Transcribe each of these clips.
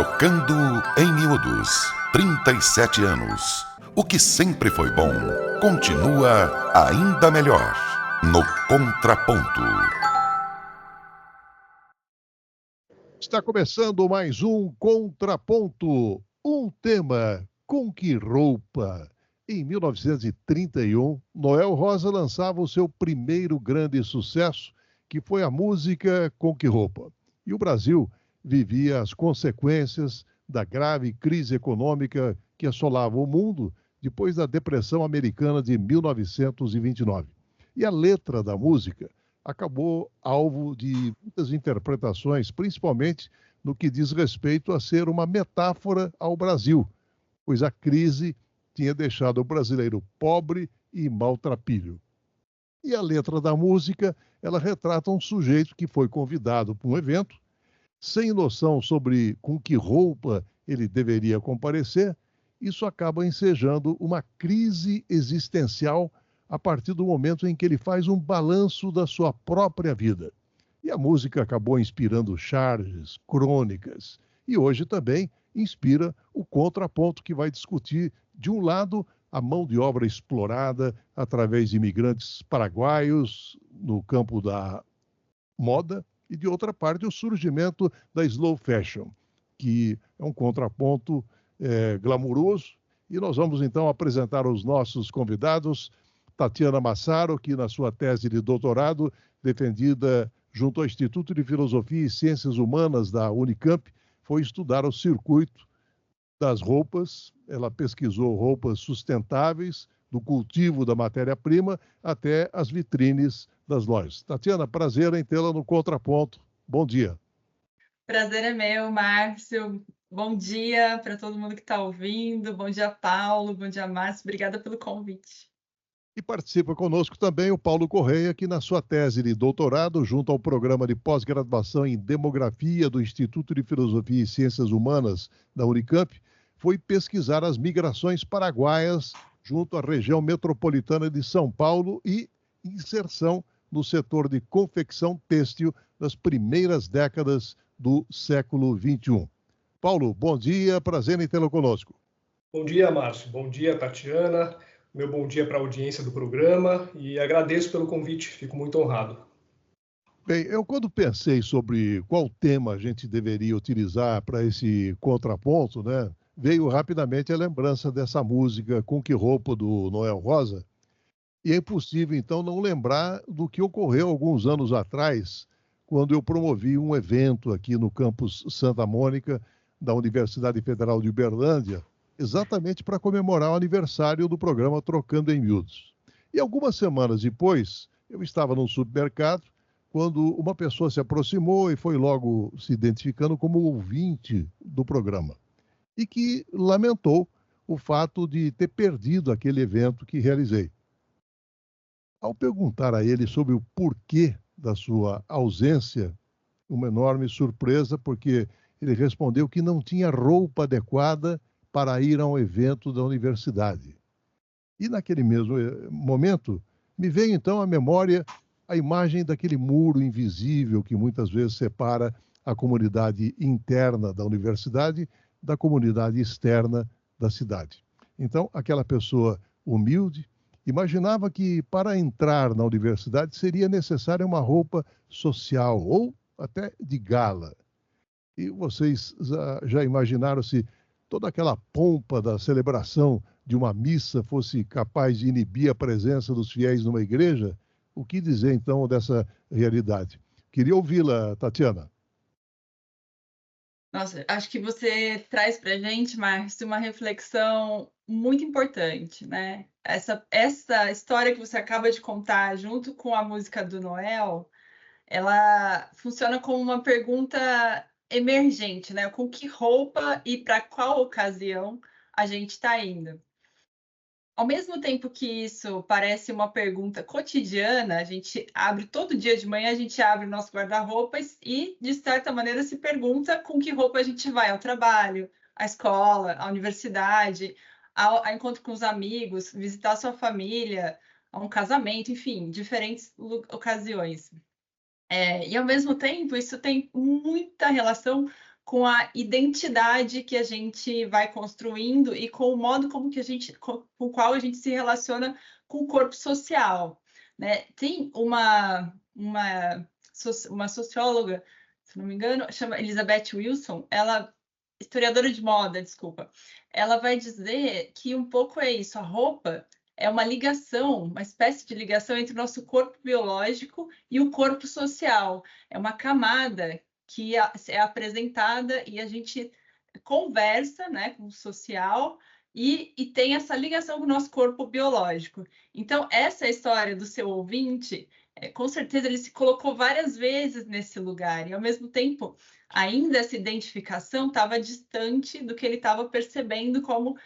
Trocando em Miúdos, 37 anos. O que sempre foi bom, continua ainda melhor. No Contraponto. Está começando mais um Contraponto. Um tema, com que roupa? Em 1931, Noel Rosa lançava o seu primeiro grande sucesso, que foi a música Com que roupa? E o Brasil vivia as consequências da grave crise econômica que assolava o mundo depois da Depressão Americana de 1929. E a letra da música acabou alvo de muitas interpretações, principalmente no que diz respeito a ser uma metáfora ao Brasil, pois a crise tinha deixado o brasileiro pobre e maltrapilho. E a letra da música, ela retrata um sujeito que foi convidado para um evento, sem noção sobre com que roupa ele deveria comparecer. Isso acaba ensejando uma crise existencial a partir do momento em que ele faz um balanço da sua própria vida. E a música acabou inspirando charges, crônicas, e hoje também inspira o contraponto que vai discutir, de um lado, a mão de obra explorada através de imigrantes paraguaios no campo da moda, e de outra parte o surgimento da slow fashion, que é um contraponto glamuroso. E nós vamos então apresentar os nossos convidados. Tatiana Massaro, que na sua tese de doutorado, defendida junto ao Instituto de Filosofia e Ciências Humanas da Unicamp, foi estudar o circuito das roupas. Ela pesquisou roupas sustentáveis, do cultivo da matéria-prima até as vitrines das lojas. Tatiana, prazer em tê-la no Contraponto. Bom dia. Prazer é meu, Márcio. Bom dia para todo mundo que está ouvindo. Bom dia, Paulo. Bom dia, Márcio. Obrigada pelo convite. E participa conosco também o Paulo Correia, que na sua tese de doutorado, junto ao programa de pós-graduação em Demografia do Instituto de Filosofia e Ciências Humanas da Unicamp, foi pesquisar as migrações paraguaias junto à região metropolitana de São Paulo e inserção no setor de confecção têxtil das primeiras décadas do século XXI. Paulo, bom dia, prazer em tê-lo conosco. Bom dia, Márcio. Bom dia, Tatiana. Meu bom dia para a audiência do programa e agradeço pelo convite, fico muito honrado. Bem, eu quando pensei sobre qual tema a gente deveria utilizar para esse contraponto, né, veio rapidamente a lembrança dessa música Com que roupa, do Noel Rosa, e é impossível então não lembrar do que ocorreu alguns anos atrás, quando eu promovi um evento aqui no campus Santa Mônica da Universidade Federal de Uberlândia, exatamente para comemorar o aniversário do programa Trocando em Miúdos. E algumas semanas depois, eu estava num supermercado, quando uma pessoa se aproximou e foi logo se identificando como ouvinte do programa, e que lamentou o fato de ter perdido aquele evento que realizei. Ao perguntar a ele sobre o porquê da sua ausência, uma enorme surpresa, porque ele respondeu que não tinha roupa adequada para ir a um evento da universidade. E naquele mesmo momento, me veio então à memória a imagem daquele muro invisível que muitas vezes separa a comunidade interna da universidade da comunidade externa da cidade. Então, aquela pessoa humilde imaginava que para entrar na universidade seria necessária uma roupa social ou até de gala. E vocês já imaginaram se toda aquela pompa da celebração de uma missa fosse capaz de inibir a presença dos fiéis numa igreja? O que dizer, então, dessa realidade? Queria ouvi-la, Tatiana. Nossa, acho que você traz para a gente, Márcio, uma reflexão muito importante, né? Essa história que você acaba de contar, junto com a música do Noel, ela funciona como uma pergunta emergente, né? Com que roupa e para qual ocasião a gente está indo? Ao mesmo tempo que isso parece uma pergunta cotidiana, a gente abre todo dia de manhã, a gente abre o nosso guarda-roupas e, de certa maneira, se pergunta com que roupa a gente vai ao trabalho, à escola, à universidade, ao encontro com os amigos, visitar a sua família, a um casamento, enfim, diferentes ocasiões. E, ao mesmo tempo, isso tem muita relação com a identidade que a gente vai construindo e com o modo com o qual a gente se relaciona com o corpo social, né? Tem uma socióloga, se não me engano, chama Elizabeth Wilson, ela historiadora de moda, desculpa, ela vai dizer que um pouco é isso, a roupa é uma ligação, uma espécie de ligação entre o nosso corpo biológico e o corpo social. É uma camada que é apresentada e a gente conversa, né, com o social e tem essa ligação com o nosso corpo biológico. Então, essa história do seu ouvinte, com certeza ele se colocou várias vezes nesse lugar e, ao mesmo tempo, ainda essa identificação estava distante do que ele estava percebendo como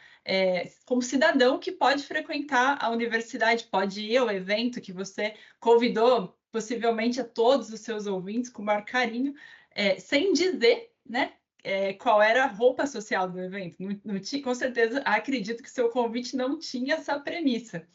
cidadão que pode frequentar a universidade, pode ir ao evento que você convidou, possivelmente a todos os seus ouvintes, com o maior carinho, sem dizer, né, qual era a roupa social do evento. Não tinha, com certeza, acredito que seu convite não tinha essa premissa.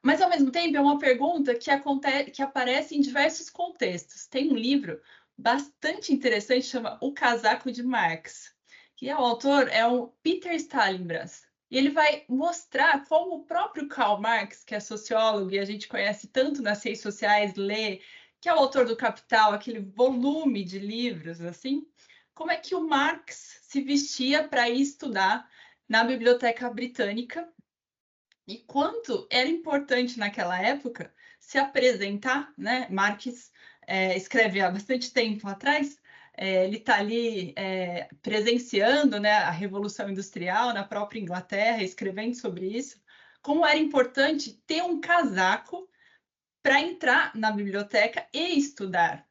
Mas, ao mesmo tempo, é uma pergunta que aparece em diversos contextos. Tem um livro bastante interessante, chama O Casaco de Marx, que o autor é o Peter Stalingras. E ele vai mostrar como o próprio Karl Marx, que é sociólogo e a gente conhece tanto nas ciências sociais, lê, que é o autor do Capital, aquele volume de livros, assim, como é que o Marx se vestia para ir estudar na Biblioteca Britânica e quanto era importante naquela época se apresentar, né? Marx escreve há bastante tempo atrás, ele está ali presenciando, né, a Revolução Industrial na própria Inglaterra, escrevendo sobre isso, como era importante ter um casaco para entrar na biblioteca e estudar.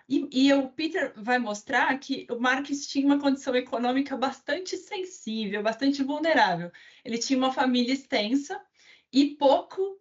E o Peter vai mostrar que o Marx tinha uma condição econômica bastante sensível, bastante vulnerável. Ele tinha uma família extensa e pouco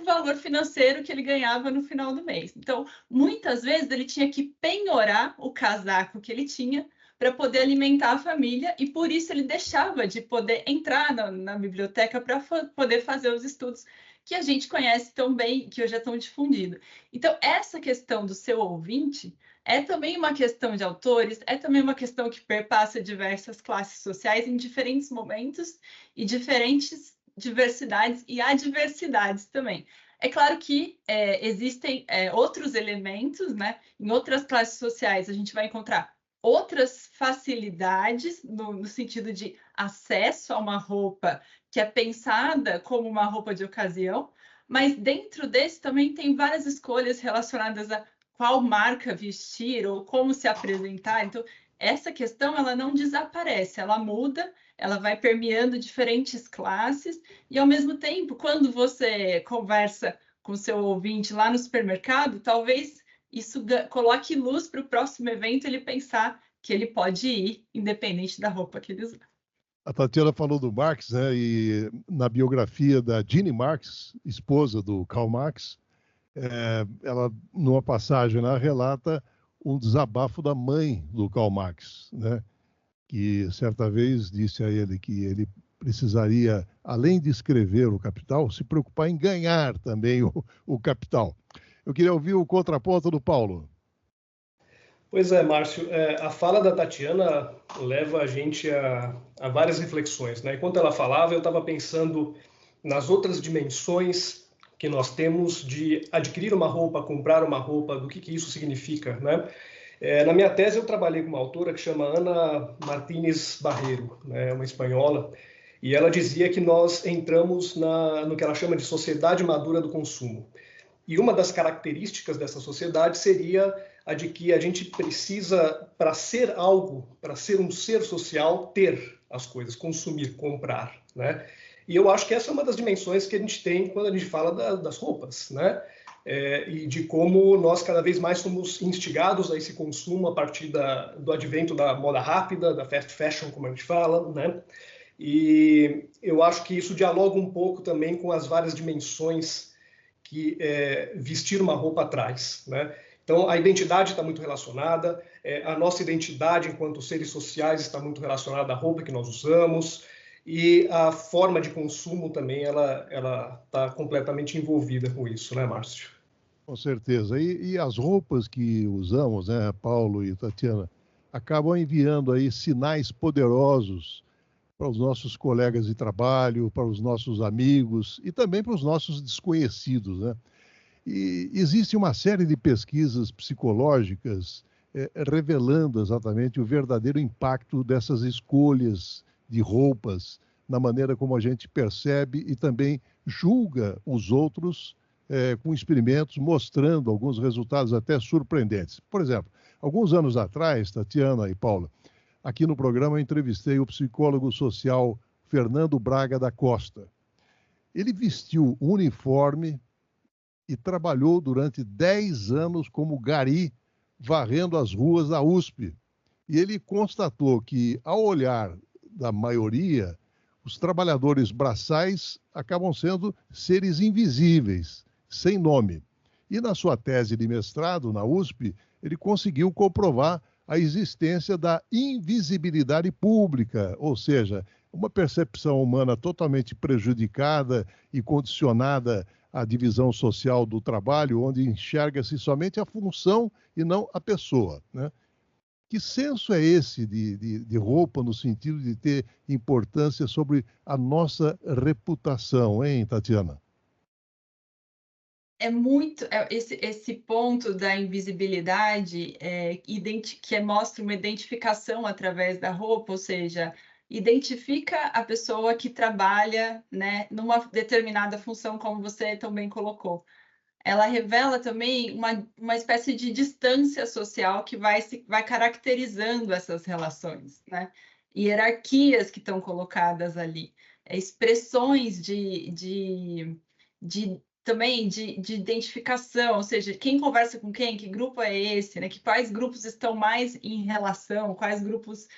valor financeiro que ele ganhava no final do mês. Então, muitas vezes ele tinha que penhorar o casaco que ele tinha para poder alimentar a família e por isso ele deixava de poder entrar na biblioteca para poder fazer os estudos que a gente conhece tão bem, que hoje é tão difundido. Então, essa questão do seu ouvinte é também uma questão de autores, é também uma questão que perpassa diversas classes sociais em diferentes momentos e diferentes diversidades e adversidades também. É claro que existem outros elementos, né? Em outras classes sociais a gente vai encontrar outras facilidades no sentido de acesso a uma roupa que é pensada como uma roupa de ocasião, mas dentro desse também tem várias escolhas relacionadas a qual marca vestir ou como se apresentar. Então, essa questão ela não desaparece, ela muda, ela vai permeando diferentes classes e, ao mesmo tempo, quando você conversa com o seu ouvinte lá no supermercado, talvez isso coloque luz para o próximo evento ele pensar que ele pode ir, independente da roupa que ele usar. A Tatiana falou do Marx, né? E na biografia da Jeanne Marx, esposa do Karl Marx, ela, numa passagem lá, relata um desabafo da mãe do Karl Marx, né? Que certa vez disse a ele que ele precisaria, além de escrever o Capital, se preocupar em ganhar também o Capital. Eu queria ouvir o contraponto do Paulo. Pois é, Márcio, a fala da Tatiana leva a gente a várias reflexões, né? Enquanto ela falava, eu estava pensando nas outras dimensões que nós temos de adquirir uma roupa, comprar uma roupa, do que isso significa, né? Na minha tese, eu trabalhei com uma autora que chama Ana Martínez Barreiro, né? Uma espanhola, e ela dizia que nós entramos no que ela chama de sociedade madura do consumo. E uma das características dessa sociedade seria a de que a gente precisa, para ser algo, para ser um ser social, ter as coisas, consumir, comprar, né? E eu acho que essa é uma das dimensões que a gente tem quando a gente fala das roupas, né? E de como nós cada vez mais somos instigados a esse consumo a partir do advento da moda rápida, da fast fashion, como a gente fala, né? E eu acho que isso dialoga um pouco também com as várias dimensões que vestir uma roupa traz, né? Então, a identidade está muito relacionada, a nossa identidade enquanto seres sociais está muito relacionada à roupa que nós usamos, e a forma de consumo também, ela está completamente envolvida com isso, né, Márcio? Com certeza. E as roupas que usamos, né, Paulo e Tatiana, acabam enviando aí sinais poderosos para os nossos colegas de trabalho, para os nossos amigos e também para os nossos desconhecidos, né? E existe uma série de pesquisas psicológicas revelando exatamente o verdadeiro impacto dessas escolhas de roupas na maneira como a gente percebe e também julga os outros com experimentos mostrando alguns resultados até surpreendentes. Por exemplo, alguns anos atrás, Tatiana e Paula, aqui no programa eu entrevistei o psicólogo social Fernando Braga da Costa. Ele vestiu um uniforme e trabalhou durante 10 anos como gari, varrendo as ruas da USP. E ele constatou que, ao olhar da maioria, os trabalhadores braçais acabam sendo seres invisíveis, sem nome. E na sua tese de mestrado na USP, ele conseguiu comprovar a existência da invisibilidade pública, ou seja, uma percepção humana totalmente prejudicada e condicionada à divisão social do trabalho, onde enxerga-se somente a função e não a pessoa, né? Que senso é esse de roupa no sentido de ter importância sobre a nossa reputação, hein, Tatiana? É muito esse ponto da invisibilidade que mostra uma identificação através da roupa, ou seja, identifica a pessoa que trabalha, né, numa determinada função, como você também colocou. Ela revela também uma espécie de distância social que vai caracterizando essas relações, né? Hierarquias que estão colocadas ali, expressões também de identificação, ou seja, quem conversa com quem, que grupo é esse, né? Quais grupos estão mais em relação, quais grupos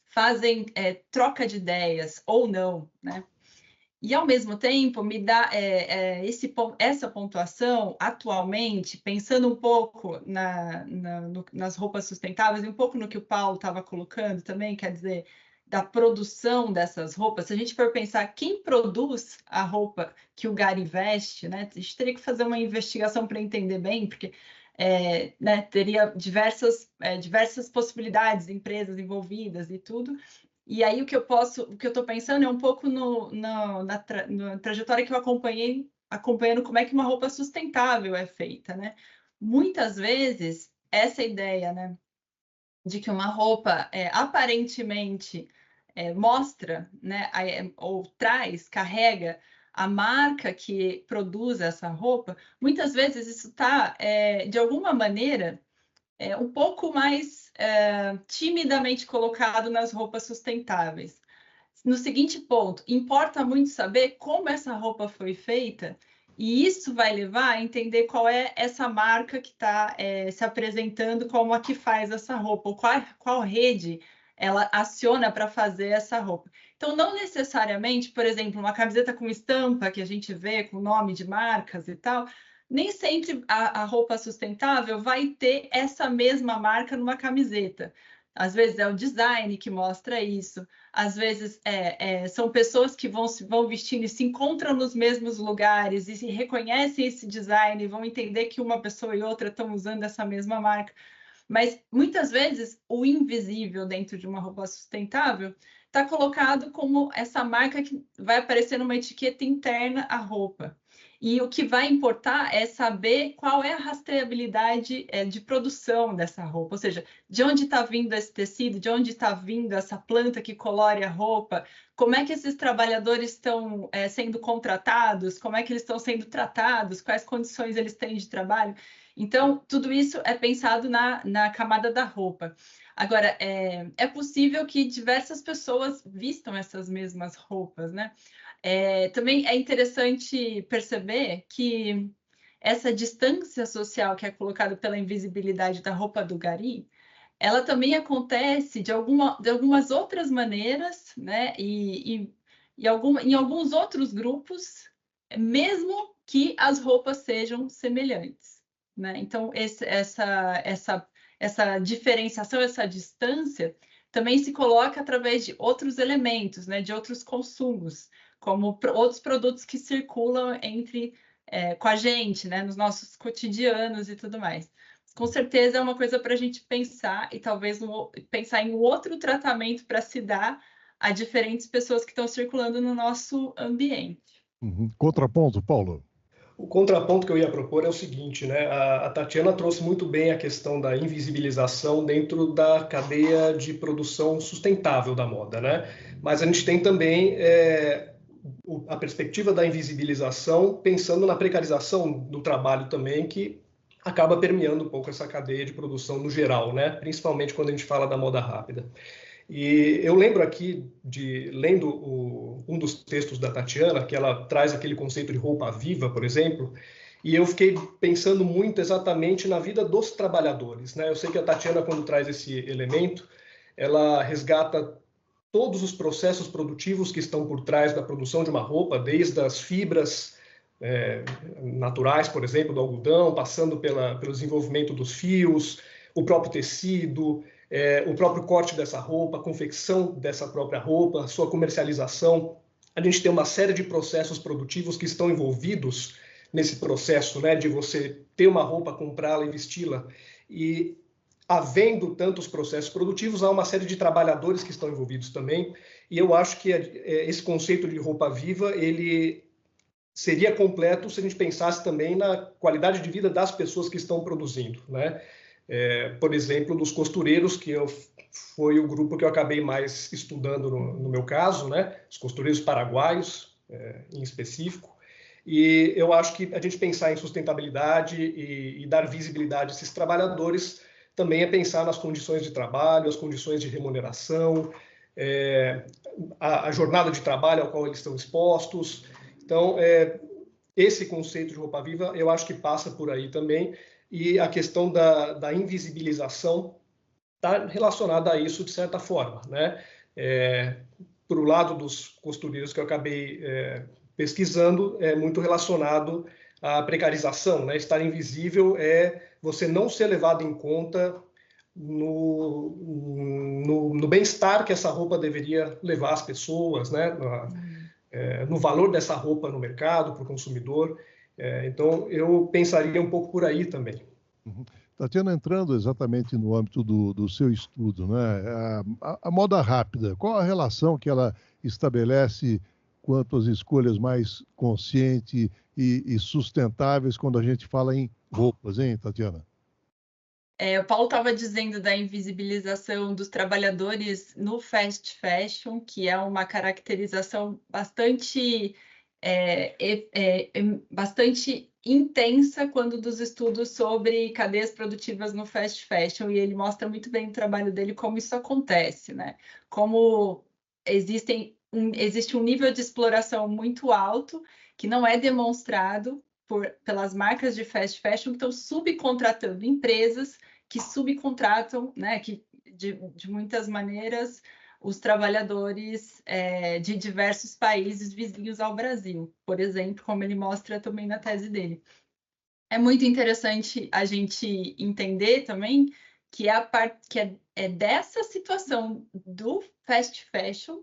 fazem troca de ideias ou não, né? E, ao mesmo tempo, me dá essa pontuação, atualmente, pensando um pouco nas roupas sustentáveis, e um pouco no que o Paulo estava colocando também, quer dizer, da produção dessas roupas. Se a gente for pensar quem produz a roupa que o Gari veste, né, a gente teria que fazer uma investigação para entender bem, porque né, teria diversas possibilidades, empresas envolvidas e tudo. E aí o que eu estou pensando é um pouco na trajetória que eu acompanhando como é que uma roupa sustentável é feita, né? Muitas vezes essa ideia, né, de que uma roupa aparentemente mostra, né, ou carrega a marca que produz essa roupa, muitas vezes isso está, de alguma maneira, um pouco mais timidamente colocado nas roupas sustentáveis. No seguinte ponto, importa muito saber como essa roupa foi feita, e isso vai levar a entender qual é essa marca que está se apresentando como a que faz essa roupa, ou qual rede ela aciona para fazer essa roupa. Então, não necessariamente, por exemplo, uma camiseta com estampa que a gente vê com nome de marcas e tal, nem sempre a roupa sustentável vai ter essa mesma marca numa camiseta. Às vezes é o design que mostra isso, às vezes são pessoas que vão vestindo e se encontram nos mesmos lugares e se reconhecem esse design e vão entender que uma pessoa e outra estão usando essa mesma marca. Mas muitas vezes o invisível dentro de uma roupa sustentável está colocado como essa marca que vai aparecer numa etiqueta interna à roupa. E o que vai importar é saber qual é a rastreabilidade de produção dessa roupa, ou seja, de onde está vindo esse tecido, de onde está vindo essa planta que colore a roupa, como é que esses trabalhadores estão sendo contratados, como é que eles estão sendo tratados, quais condições eles têm de trabalho. Então, tudo isso é pensado na camada da roupa. Agora, é possível que diversas pessoas vistam essas mesmas roupas, né? Também é interessante perceber que essa distância social que é colocada pela invisibilidade da roupa do Gari, ela também acontece de algumas outras maneiras, né? E em alguns outros grupos, mesmo que as roupas sejam semelhantes, né? Então, essa diferenciação, essa distância, também se coloca através de outros elementos, né? De outros consumos, como outros produtos que circulam com a gente, né, nos nossos cotidianos e tudo mais. com certeza é uma coisa para a gente pensar e talvez pensar em outro tratamento para se dar a diferentes pessoas que estão circulando no nosso ambiente. Contraponto, Paulo. O contraponto que eu ia propor é o seguinte, né? A Tatiana trouxe muito bem a questão da invisibilização dentro da cadeia de produção sustentável da moda, né? Mas a gente tem também a perspectiva da invisibilização pensando na precarização do trabalho também, que acaba permeando um pouco essa cadeia de produção no geral, né? Principalmente quando a gente fala da moda rápida. E eu lembro aqui lendo um dos textos da Tatiana, que ela traz aquele conceito de roupa viva, por exemplo, e eu fiquei pensando muito exatamente na vida dos trabalhadores, né? Eu sei que a Tatiana, quando traz esse elemento, ela resgata todos os processos produtivos que estão por trás da produção de uma roupa, desde as fibras naturais, por exemplo, do algodão, passando pelo desenvolvimento dos fios, o próprio tecido, o próprio corte dessa roupa, a confecção dessa própria roupa, sua comercialização. A gente tem uma série de processos produtivos que estão envolvidos nesse processo, né, de você ter uma roupa, comprá-la e vesti-la. E havendo tantos processos produtivos, há uma série de trabalhadores que estão envolvidos também. E eu acho que esse conceito de roupa viva, ele seria completo se a gente pensasse também na qualidade de vida das pessoas que estão produzindo, né? Por exemplo, dos costureiros, que foi o grupo que eu acabei mais estudando no meu caso, né? Os costureiros paraguaios, em específico. E eu acho que a gente pensar em sustentabilidade e dar visibilidade a esses trabalhadores também é pensar nas condições de trabalho, as condições de remuneração, a jornada de trabalho ao qual eles estão expostos. Então, esse conceito de roupa viva, eu acho que passa por aí também. E a questão da invisibilização está relacionada a isso de certa forma, né? Por o lado dos costureiros que eu acabei pesquisando, é muito relacionado à precarização, né? Estar invisível é você não ser levado em conta no bem-estar que essa roupa deveria levar as pessoas, né? No valor dessa roupa no mercado, para o consumidor. Então, eu pensaria um pouco por aí também. Tatiana, entrando exatamente no âmbito do seu estudo, né? A moda rápida, qual a relação que ela estabelece quanto às escolhas mais conscientes e sustentáveis quando a gente fala em roupas, hein, Tatiana? O Paulo estava dizendo da invisibilização dos trabalhadores no fast fashion, que é uma caracterização bastante intensa quando dos estudos sobre cadeias produtivas no fast fashion, e ele mostra muito bem o trabalho dele, como isso acontece, né? Como existe um nível de exploração muito alto que não é demonstrado pelas marcas de fast fashion que estão subcontratando empresas que subcontratam, né, que de muitas maneiras, os trabalhadores de diversos países vizinhos ao Brasil, por exemplo, como ele mostra também na tese dele. É muito interessante a gente entender também que é dessa situação do fast fashion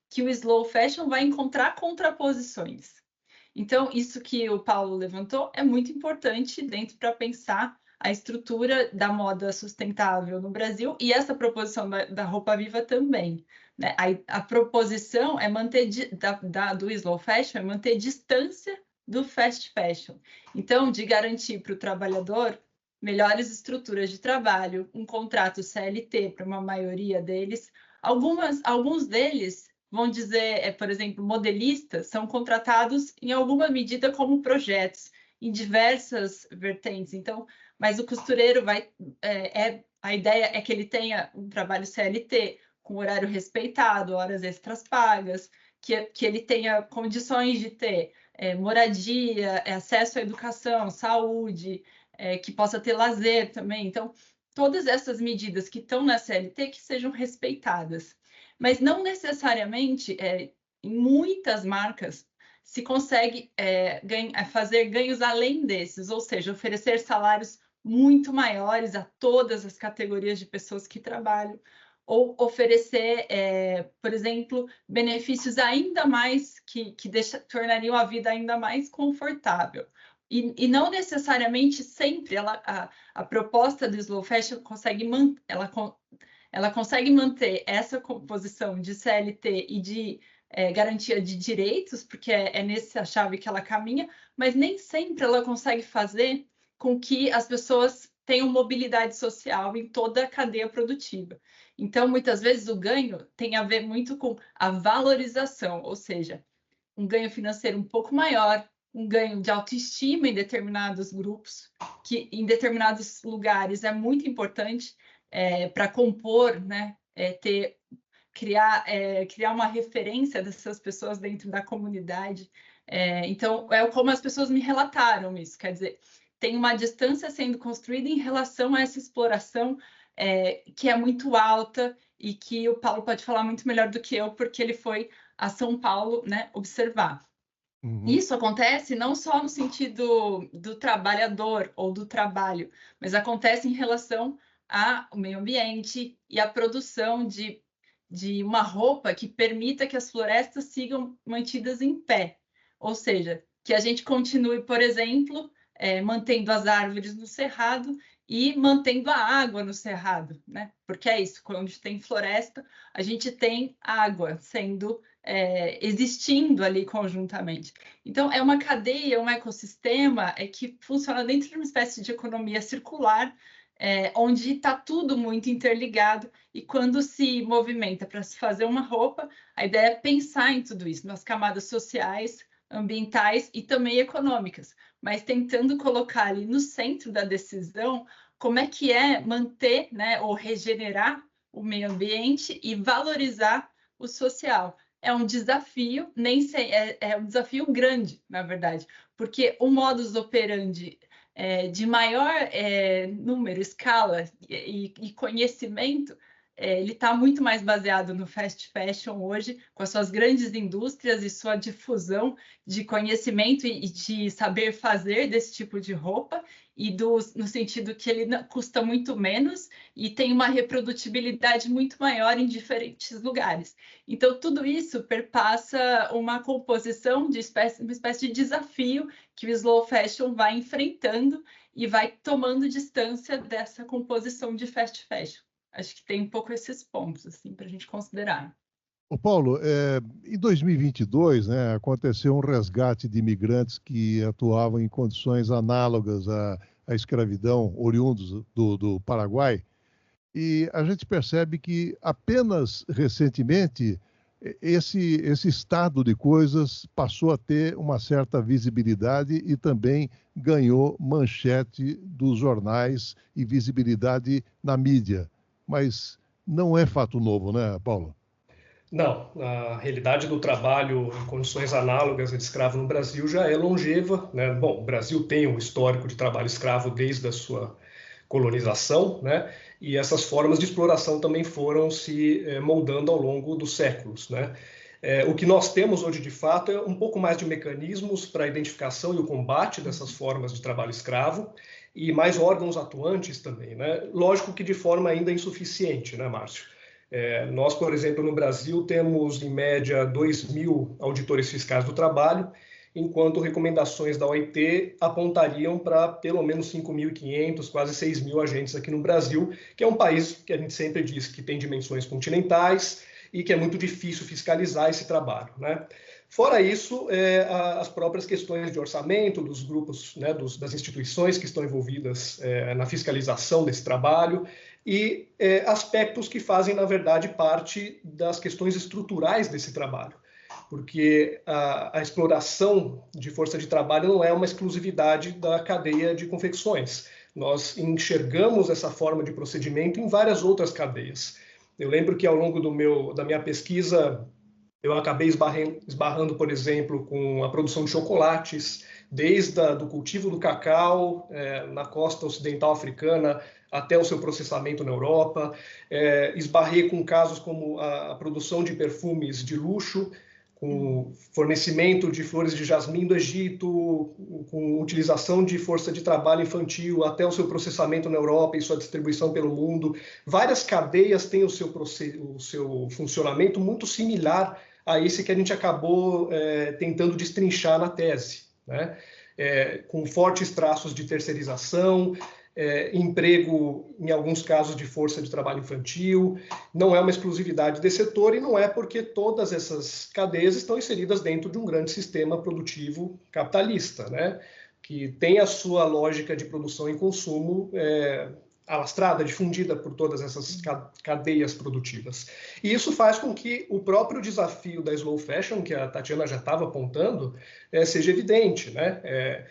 que o slow fashion vai encontrar contraposições. Então, isso que o Paulo levantou é muito importante dentro para pensar a estrutura da moda sustentável no Brasil e essa proposição da roupa viva também, né? A proposição é manter do slow fashion é manter distância do fast fashion. Então, de garantir para o trabalhador melhores estruturas de trabalho, um contrato CLT para uma maioria deles. Alguns deles vão dizer, por exemplo, modelistas são contratados em alguma medida como projetos em diversas vertentes. Então, mas o costureiro a ideia é que ele tenha um trabalho CLT com horário respeitado, horas extras pagas, que ele tenha condições de ter moradia, acesso à educação, saúde, que possa ter lazer também. Então, todas essas medidas que estão na CLT que sejam respeitadas. Mas não necessariamente, em muitas marcas, se consegue fazer ganhos além desses, ou seja, oferecer salários muito maiores a todas as categorias de pessoas que trabalham, ou oferecer, por exemplo, benefícios ainda mais que tornariam a vida ainda mais confortável. E não necessariamente sempre a proposta do Slow Fashion ela consegue manter essa composição de CLT e de garantia de direitos, porque é nessa chave que ela caminha, mas nem sempre ela consegue fazer com que as pessoas tenham mobilidade social em toda a cadeia produtiva. Então, muitas vezes, o ganho tem a ver muito com a valorização, ou seja, um ganho financeiro um pouco maior, um ganho de autoestima em determinados grupos, que em determinados lugares é muito importante para compor, né? Criar uma referência dessas pessoas dentro da comunidade. Então, é como as pessoas me relataram isso, quer dizer, tem uma distância sendo construída em relação a essa exploração que é muito alta e que o Paulo pode falar muito melhor do que eu, porque ele foi a São Paulo, né, observar. Uhum. Isso acontece não só no sentido do trabalhador ou do trabalho, mas acontece em relação ao meio ambiente e à produção de uma roupa que permita que as florestas sigam mantidas em pé. Ou seja, que a gente continue, por exemplo, mantendo as árvores no cerrado e mantendo a água no cerrado, né? Porque é isso, quando tem floresta, a gente tem água sendo existindo ali conjuntamente. Então, é uma cadeia, um ecossistema que funciona dentro de uma espécie de economia circular, onde está tudo muito interligado, e quando se movimenta para se fazer uma roupa, a ideia é pensar em tudo isso, nas camadas sociais, ambientais e também econômicas, mas tentando colocar ali no centro da decisão como é que manter, né, ou regenerar o meio ambiente e valorizar o social. É um desafio, é um desafio grande, na verdade, porque o modus operandi de maior número, escala e conhecimento, ele está muito mais baseado no fast fashion hoje, com as suas grandes indústrias e sua difusão de conhecimento e de saber fazer desse tipo de roupa, no sentido que ele custa muito menos e tem uma reprodutibilidade muito maior em diferentes lugares. Então, tudo isso perpassa uma composição de uma espécie de desafio que o slow fashion vai enfrentando e vai tomando distância dessa composição de fast fashion. Acho que tem um pouco esses pontos assim, para a gente considerar. Ô Paulo, em 2022, né, aconteceu um resgate de imigrantes que atuavam em condições análogas à escravidão, oriundos do Paraguai, e a gente percebe que apenas recentemente esse estado de coisas passou a ter uma certa visibilidade e também ganhou manchete dos jornais e visibilidade na mídia. Mas não é fato novo, né, Paulo? Não, a realidade do trabalho em condições análogas de escravo no Brasil já é longeva, né? Bom, o Brasil tem um histórico de trabalho escravo desde a sua colonização, né? E essas formas de exploração também foram se moldando ao longo dos séculos, né? O que nós temos hoje, de fato, é um pouco mais de mecanismos para a identificação e o combate dessas formas de trabalho escravo e mais órgãos atuantes também, né? Lógico que de forma ainda insuficiente, né, Márcio? Nós, por exemplo, no Brasil, temos em média 2.000 auditores fiscais do trabalho, enquanto recomendações da OIT apontariam para pelo menos 5.500, quase 6.000 agentes aqui no Brasil, que é um país que a gente sempre diz que tem dimensões continentais e que é muito difícil fiscalizar esse trabalho, né? Fora isso, as próprias questões de orçamento dos grupos, né, das instituições que estão envolvidas na fiscalização desse trabalho e aspectos que fazem, na verdade, parte das questões estruturais desse trabalho. Porque a exploração de força de trabalho não é uma exclusividade da cadeia de confecções. Nós enxergamos essa forma de procedimento em várias outras cadeias. Eu lembro que ao longo da minha pesquisa, eu acabei esbarrando, por exemplo, com a produção de chocolates, desde do cultivo do cacau na costa ocidental africana até o seu processamento na Europa. Esbarrei com casos como a produção de perfumes de luxo, com fornecimento de flores de jasmim do Egito, com utilização de força de trabalho infantil até o seu processamento na Europa e sua distribuição pelo mundo. Várias cadeias têm o seu funcionamento muito similar a esse que a gente acabou tentando destrinchar na tese, né? com fortes traços de terceirização, emprego, em alguns casos, de força de trabalho infantil. Não é uma exclusividade desse setor e não é porque todas essas cadeias estão inseridas dentro de um grande sistema produtivo capitalista, né? Que tem a sua lógica de produção e consumo alastrada, difundida por todas essas cadeias produtivas. E isso faz com que o próprio desafio da slow fashion, que a Tatiana já estava apontando, seja evidente, né?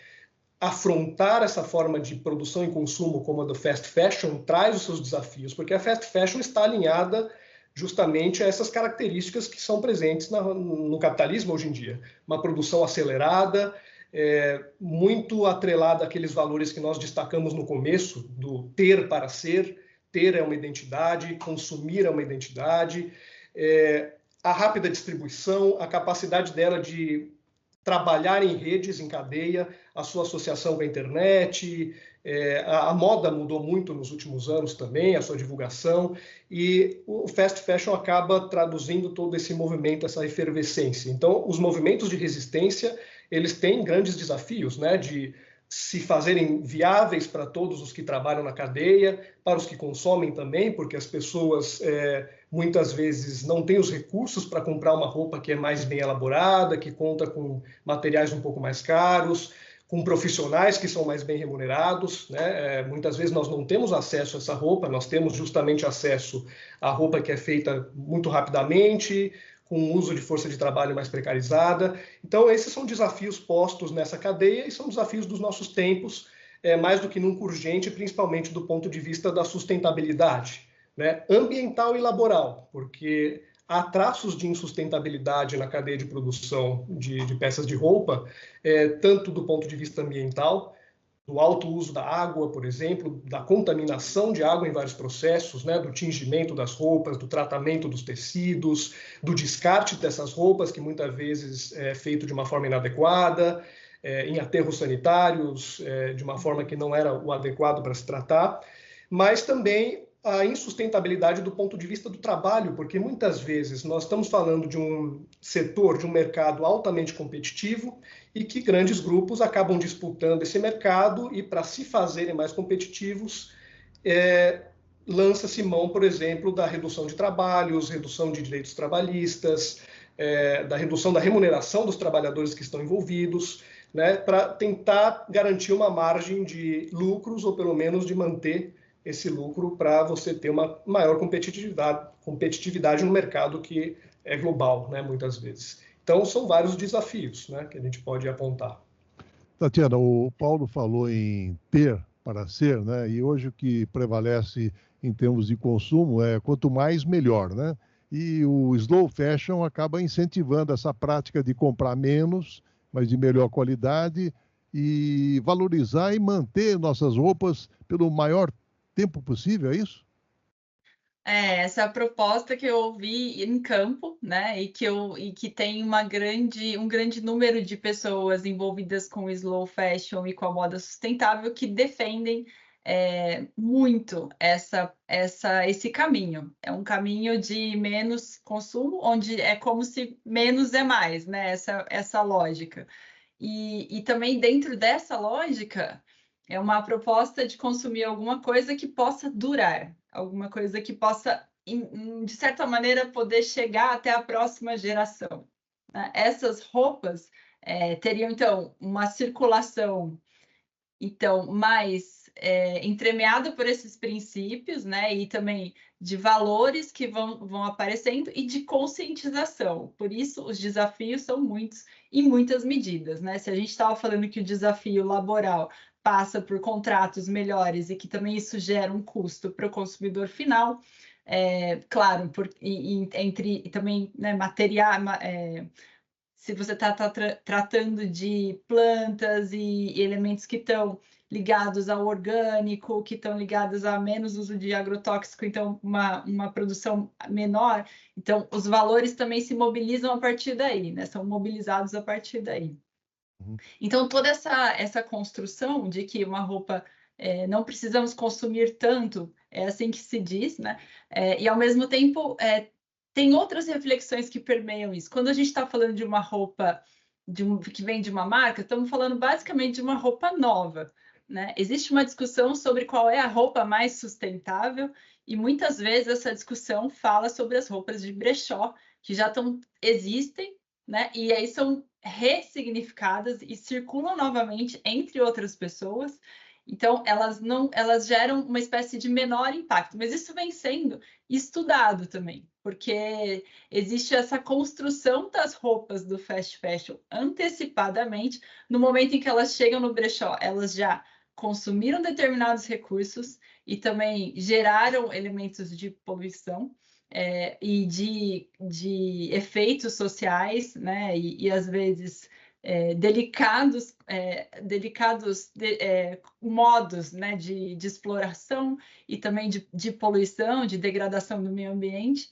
Afrontar essa forma de produção e consumo como a do fast fashion traz os seus desafios, porque a fast fashion está alinhada justamente a essas características que são presentes no capitalismo hoje em dia. Uma produção acelerada, muito atrelada àqueles valores que nós destacamos no começo, do ter para ser, ter é uma identidade, consumir é uma identidade, a rápida distribuição, a capacidade dela de trabalhar em redes, em cadeia, a sua associação com a internet, a moda mudou muito nos últimos anos também, a sua divulgação, e o fast fashion acaba traduzindo todo esse movimento, essa efervescência. Então, os movimentos de resistência, eles têm grandes desafios, né, de se fazerem viáveis para todos os que trabalham na cadeia, para os que consomem também, porque as pessoas muitas vezes não têm os recursos para comprar uma roupa que é mais bem elaborada, que conta com materiais um pouco mais caros, com profissionais que são mais bem remunerados, né? Muitas vezes nós não temos acesso a essa roupa, nós temos justamente acesso à roupa que é feita muito rapidamente, com o uso de força de trabalho mais precarizada. Então, esses são desafios postos nessa cadeia e são desafios dos nossos tempos, mais do que nunca urgente, principalmente do ponto de vista da sustentabilidade, né? Ambiental e laboral, porque há traços de insustentabilidade na cadeia de produção de peças de roupa, tanto do ponto de vista ambiental, do alto uso da água, por exemplo, da contaminação de água em vários processos, né, do tingimento das roupas, do tratamento dos tecidos, do descarte dessas roupas, que muitas vezes é feito de uma forma inadequada, em aterros sanitários, de uma forma que não era o adequado para se tratar, mas também a insustentabilidade do ponto de vista do trabalho, porque muitas vezes nós estamos falando de um setor, de um mercado altamente competitivo e que grandes grupos acabam disputando esse mercado e, para se fazerem mais competitivos, lança-se mão, por exemplo, da redução de trabalhos, redução de direitos trabalhistas, da redução da remuneração dos trabalhadores que estão envolvidos, né, para tentar garantir uma margem de lucros ou, pelo menos, de manter esse lucro para você ter uma maior competitividade no mercado que é global, né, muitas vezes. Então, são vários desafios, né, que a gente pode apontar. Tatiana, o Paulo falou em ter para ser, né? E hoje o que prevalece em termos de consumo é quanto mais, melhor, né? E o slow fashion acaba incentivando essa prática de comprar menos, mas de melhor qualidade e valorizar e manter nossas roupas pelo maior tempo possível, é isso? Essa é a proposta que eu ouvi em campo, né? E que tem um grande número de pessoas envolvidas com o slow fashion e com a moda sustentável que defendem muito esse caminho. É um caminho de menos consumo, onde é como se menos é mais, né? Essa lógica. E também dentro dessa lógica, é uma proposta de consumir alguma coisa que possa durar, alguma coisa que possa, de certa maneira, poder chegar até a próxima geração. Essas roupas teriam, então, uma circulação mais entremeada por esses princípios, né? E também de valores que vão aparecendo e de conscientização. Por isso, os desafios são muitos e muitas medidas, né? Se a gente estava falando que o desafio laboral passa por contratos melhores e que também isso gera um custo para o consumidor final, claro, entre também, né, material, se você está tratando de plantas e elementos que estão ligados ao orgânico, que estão ligados a menos uso de agrotóxico, então uma produção menor, então os valores também se mobilizam a partir daí, né? São mobilizados a partir daí. Então, toda essa construção de que uma roupa não precisamos consumir tanto, é assim que se diz, né? E, ao mesmo tempo, tem outras reflexões que permeiam isso. Quando a gente está falando de uma roupa que vem de uma marca, estamos falando basicamente de uma roupa nova, né? Existe uma discussão sobre qual é a roupa mais sustentável e muitas vezes essa discussão fala sobre as roupas de brechó que já existem, né? E aí são ressignificadas e circulam novamente entre outras pessoas. Então, elas geram uma espécie de menor impacto, mas isso vem sendo estudado também, porque existe essa construção das roupas do fast fashion antecipadamente, no momento em que elas chegam no brechó, elas já consumiram determinados recursos e também geraram elementos de poluição e de efeitos sociais, né? E às vezes delicados modos, né, de exploração e também de poluição, de degradação do meio ambiente.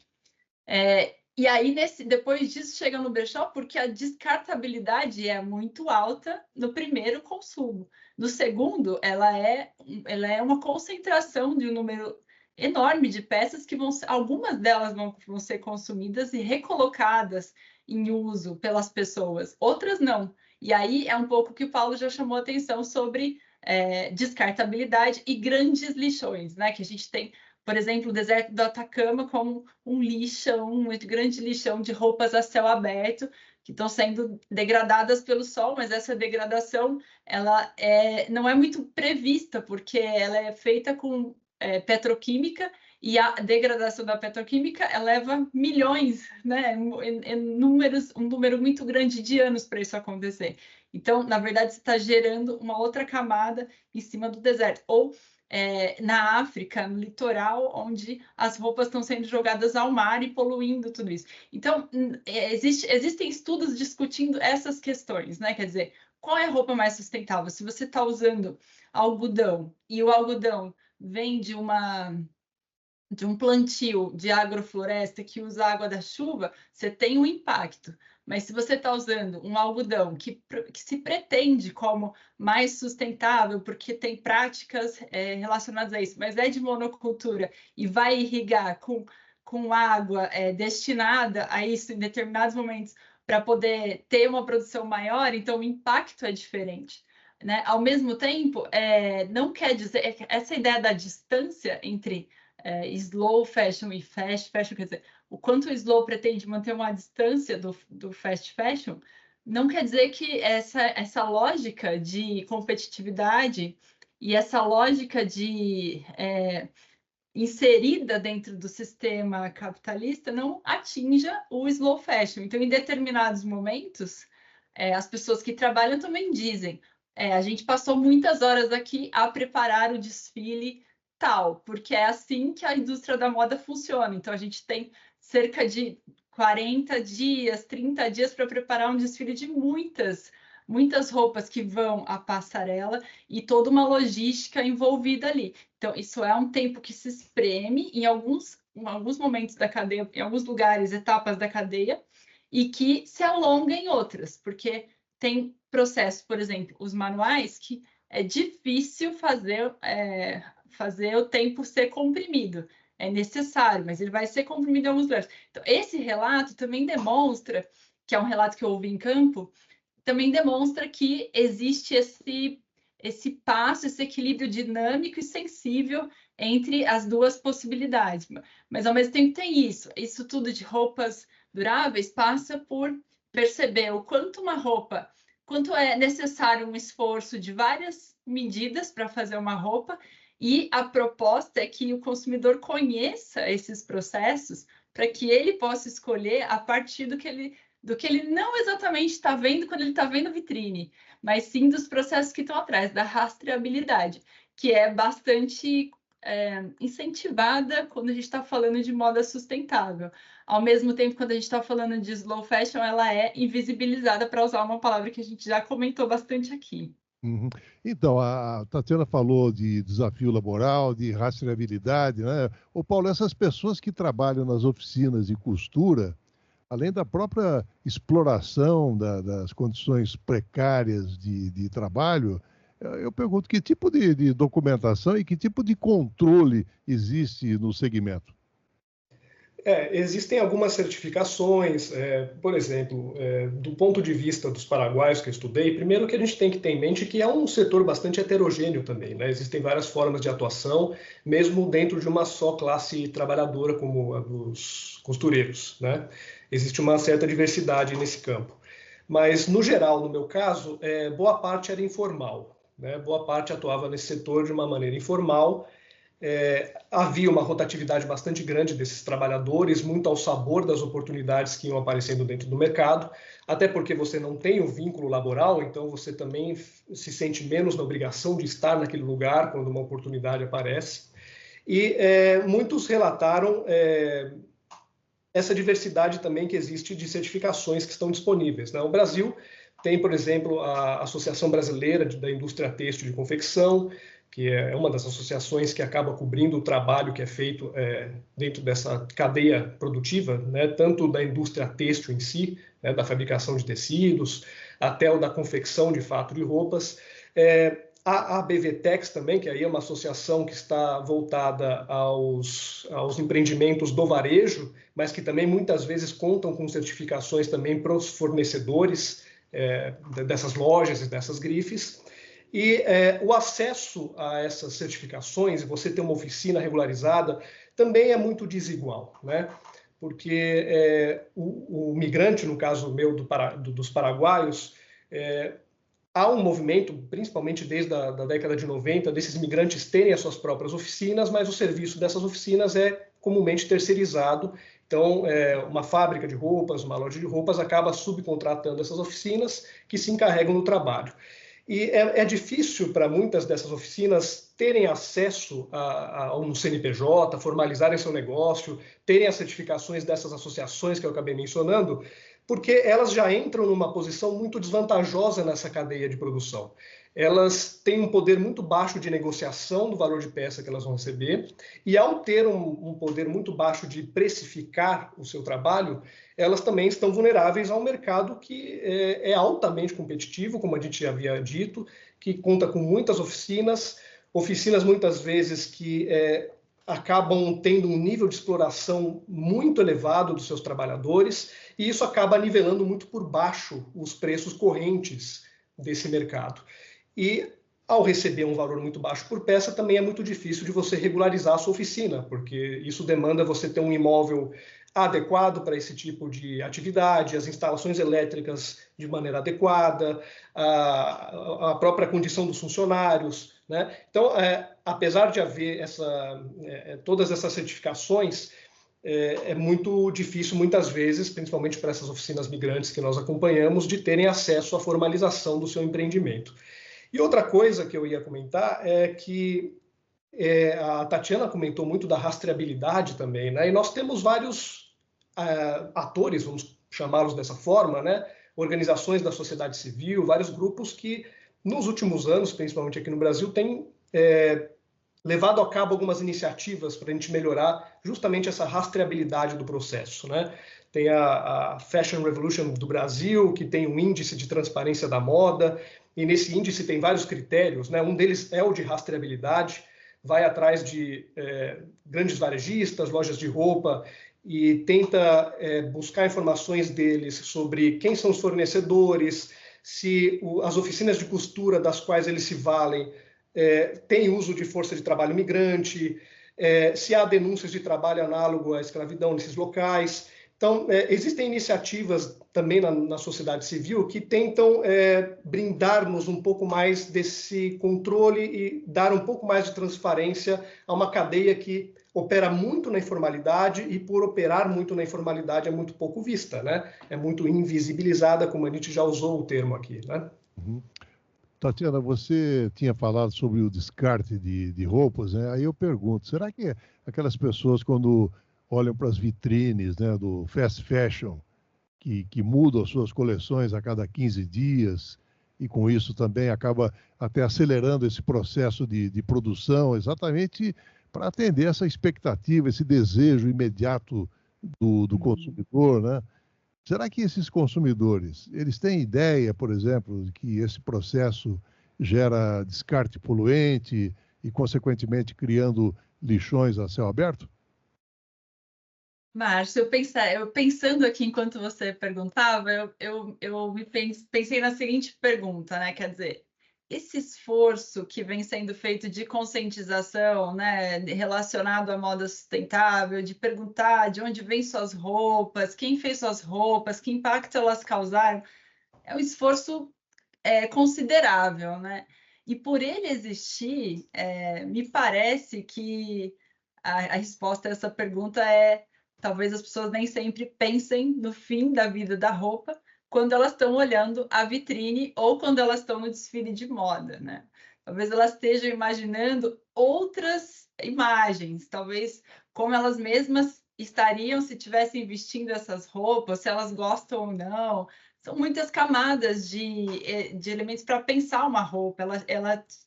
E aí, depois disso, chega no brechó porque a descartabilidade é muito alta no primeiro consumo. No segundo, ela é uma concentração de um número enorme de peças que algumas delas vão ser consumidas e recolocadas em uso pelas pessoas, outras não. E aí é um pouco que o Paulo já chamou a atenção sobre descartabilidade e grandes lixões, né? Que a gente tem, por exemplo, o deserto do Atacama como um lixão, um grande lixão de roupas a céu aberto, que estão sendo degradadas pelo sol, mas essa degradação ela não é muito prevista, porque ela é feita com petroquímica, e a degradação da petroquímica leva milhões, né? Um número muito grande de anos para isso acontecer. Então, na verdade, você está gerando uma outra camada em cima do deserto. Ou na África, no litoral, onde as roupas estão sendo jogadas ao mar e poluindo tudo isso. Então, existem estudos discutindo essas questões, né? Quer dizer, qual é a roupa mais sustentável? Se você está usando algodão e o algodão vem de um plantio de agrofloresta que usa água da chuva, você tem um impacto. Mas se você está usando um algodão que se pretende como mais sustentável, porque tem práticas relacionadas a isso, mas é de monocultura e vai irrigar com água destinada a isso em determinados momentos para poder ter uma produção maior, então o impacto é diferente. Né? Ao mesmo tempo, não quer dizer essa ideia da distância entre slow fashion e fast fashion, quer dizer, o quanto o slow pretende manter uma distância do fast fashion, não quer dizer que essa lógica de competitividade e essa lógica inserida dentro do sistema capitalista não atinja o slow fashion. Então, em determinados momentos, as pessoas que trabalham também dizem a gente passou muitas horas aqui a preparar o desfile tal, porque é assim que a indústria da moda funciona. Então, a gente tem cerca de 40 dias, 30 dias para preparar um desfile de muitas roupas que vão à passarela e toda uma logística envolvida ali. Então, isso é um tempo que se espreme em alguns momentos da cadeia, em alguns lugares, etapas da cadeia, e que se alonga em outras, porque tem processos, por exemplo, os manuais, que é difícil fazer o tempo ser comprimido. É necessário, mas ele vai ser comprimido em alguns lugares. Então, esse relato também demonstra, que é um relato que eu ouvi em campo, também demonstra que existe esse passo, esse equilíbrio dinâmico e sensível entre as duas possibilidades. Mas, ao mesmo tempo, tem isso. Isso tudo de roupas duráveis passa por perceber o quanto é necessário um esforço de várias medidas para fazer uma roupa, e a proposta é que o consumidor conheça esses processos para que ele possa escolher a partir do que ele não exatamente está vendo quando ele está vendo vitrine, mas sim dos processos que estão atrás, da rastreabilidade, que é bastante incentivada quando a gente está falando de moda sustentável. Ao mesmo tempo, quando a gente está falando de slow fashion, ela é invisibilizada, para usar uma palavra que a gente já comentou bastante aqui. Uhum. Então, a Tatiana falou de desafio laboral, de rastreabilidade, né? Ô, Paulo, essas pessoas que trabalham nas oficinas de costura, além da própria exploração das condições precárias de trabalho, eu pergunto que tipo de documentação e que tipo de controle existe no segmento? Existem algumas certificações, por exemplo, do ponto de vista dos paraguaios que eu estudei, primeiro que a gente tem que ter em mente que é um setor bastante heterogêneo também, né? Existem várias formas de atuação, mesmo dentro de uma só classe trabalhadora, como a dos costureiros, né? Existe uma certa diversidade nesse campo. Mas, no geral, no meu caso, boa parte era informal, né? Boa parte atuava nesse setor de uma maneira informal. Havia uma rotatividade bastante grande desses trabalhadores, muito ao sabor das oportunidades que iam aparecendo dentro do mercado, até porque você não tem o vínculo laboral, então você também se sente menos na obrigação de estar naquele lugar quando uma oportunidade aparece. E muitos relataram essa diversidade também que existe de certificações que estão disponíveis, né? O Brasil tem, por exemplo, a Associação Brasileira da Indústria Têxtil de Confecção, que é uma das associações que acaba cobrindo o trabalho que é feito dentro dessa cadeia produtiva, né, tanto da indústria têxtil em si, né, da fabricação de tecidos, até o da confecção de fato de roupas. A ABVTEX também, que aí é uma associação que está voltada aos empreendimentos do varejo, mas que também muitas vezes contam com certificações também para os fornecedores dessas lojas e dessas grifes. E o acesso a essas certificações, você ter uma oficina regularizada, também é muito desigual, né? Porque o migrante, no caso meu dos paraguaios, há um movimento, principalmente desde a década de 90, desses migrantes terem as suas próprias oficinas, mas o serviço dessas oficinas é comumente terceirizado. Então, uma fábrica de roupas, uma loja de roupas acaba subcontratando essas oficinas que se encarregam do trabalho. E é difícil para muitas dessas oficinas terem acesso a um CNPJ, formalizarem seu negócio, terem as certificações dessas associações que eu acabei mencionando, porque elas já entram numa posição muito desvantajosa nessa cadeia de produção. Elas têm um poder muito baixo de negociação do valor de peça que elas vão receber, e ao ter um poder muito baixo de precificar o seu trabalho, elas também estão vulneráveis a um mercado que é altamente competitivo, como a gente já havia dito, que conta com muitas oficinas muitas vezes que acabam tendo um nível de exploração muito elevado dos seus trabalhadores, e isso acaba nivelando muito por baixo os preços correntes desse mercado. E ao receber um valor muito baixo por peça, também é muito difícil de você regularizar a sua oficina, porque isso demanda você ter um imóvel adequado para esse tipo de atividade, as instalações elétricas de maneira adequada, a própria condição dos funcionários, né? Então, apesar de haver todas essas certificações, é muito difícil, muitas vezes, principalmente para essas oficinas migrantes que nós acompanhamos, de terem acesso à formalização do seu empreendimento. E outra coisa que eu ia comentar é que a Tatiana comentou muito da rastreabilidade também, né? E nós temos vários atores, vamos chamá-los dessa forma, né? Organizações da sociedade civil, vários grupos que, nos últimos anos, principalmente aqui no Brasil, têm levado a cabo algumas iniciativas para a gente melhorar justamente essa rastreabilidade do processo, né? Tem a Fashion Revolution do Brasil, que tem um índice de transparência da moda, e nesse índice tem vários critérios, né? Um deles é o de rastreabilidade, vai atrás de grandes varejistas, lojas de roupa, e tenta buscar informações deles sobre quem são os fornecedores, se as oficinas de costura das quais eles se valem têm uso de força de trabalho migrante, se há denúncias de trabalho análogo à escravidão nesses locais. Então, existem iniciativas também na sociedade civil que tentam brindar-nos um pouco mais desse controle e dar um pouco mais de transparência a uma cadeia que opera muito na informalidade e, por operar muito na informalidade, é muito pouco vista, né? É muito invisibilizada, como a gente já usou o termo aqui, né? Uhum. Tatiana, você tinha falado sobre o descarte de roupas, né? Aí eu pergunto, será que aquelas pessoas, quando olham para as vitrines, né, do fast fashion, que mudam as suas coleções a cada 15 dias, e com isso também acaba até acelerando esse processo de produção, exatamente para atender essa expectativa, esse desejo imediato do consumidor, né? Será que esses consumidores, eles têm ideia, por exemplo, de que esse processo gera descarte poluente e, consequentemente, criando lixões a céu aberto? Márcio, eu pensando aqui enquanto você perguntava, pensei na seguinte pergunta, né? Quer dizer, esse esforço que vem sendo feito de conscientização, né, relacionado à moda sustentável, de perguntar de onde vêm suas roupas, quem fez suas roupas, que impacto elas causaram, é um esforço considerável, né? E por ele existir, me parece que a resposta a essa pergunta é: talvez as pessoas nem sempre pensem no fim da vida da roupa quando elas estão olhando a vitrine ou quando elas estão no desfile de moda, né? Talvez elas estejam imaginando outras imagens, talvez como elas mesmas estariam se tivessem vestindo essas roupas, se elas gostam ou não. São muitas camadas de elementos para pensar uma roupa.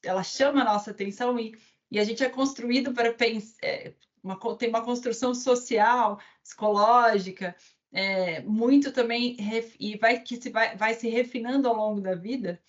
Ela chama a nossa atenção e a gente é construído para pensar. Tem uma construção social, psicológica, muito também, e vai se refinando ao longo da vida,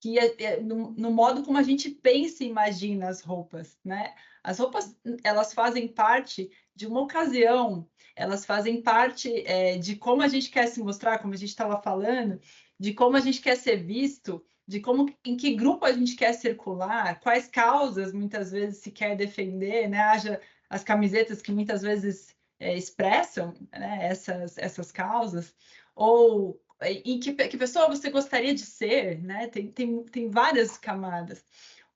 que no modo como a gente pensa e imagina as roupas, né? As roupas, elas fazem parte de uma ocasião, elas fazem parte de como a gente quer se mostrar, como a gente estava falando, de como a gente quer ser visto, de em que grupo a gente quer circular, quais causas muitas vezes se quer defender, né? Haja as camisetas que muitas vezes expressam, né, essas causas, ou em que pessoa você gostaria de ser, né? Tem várias camadas.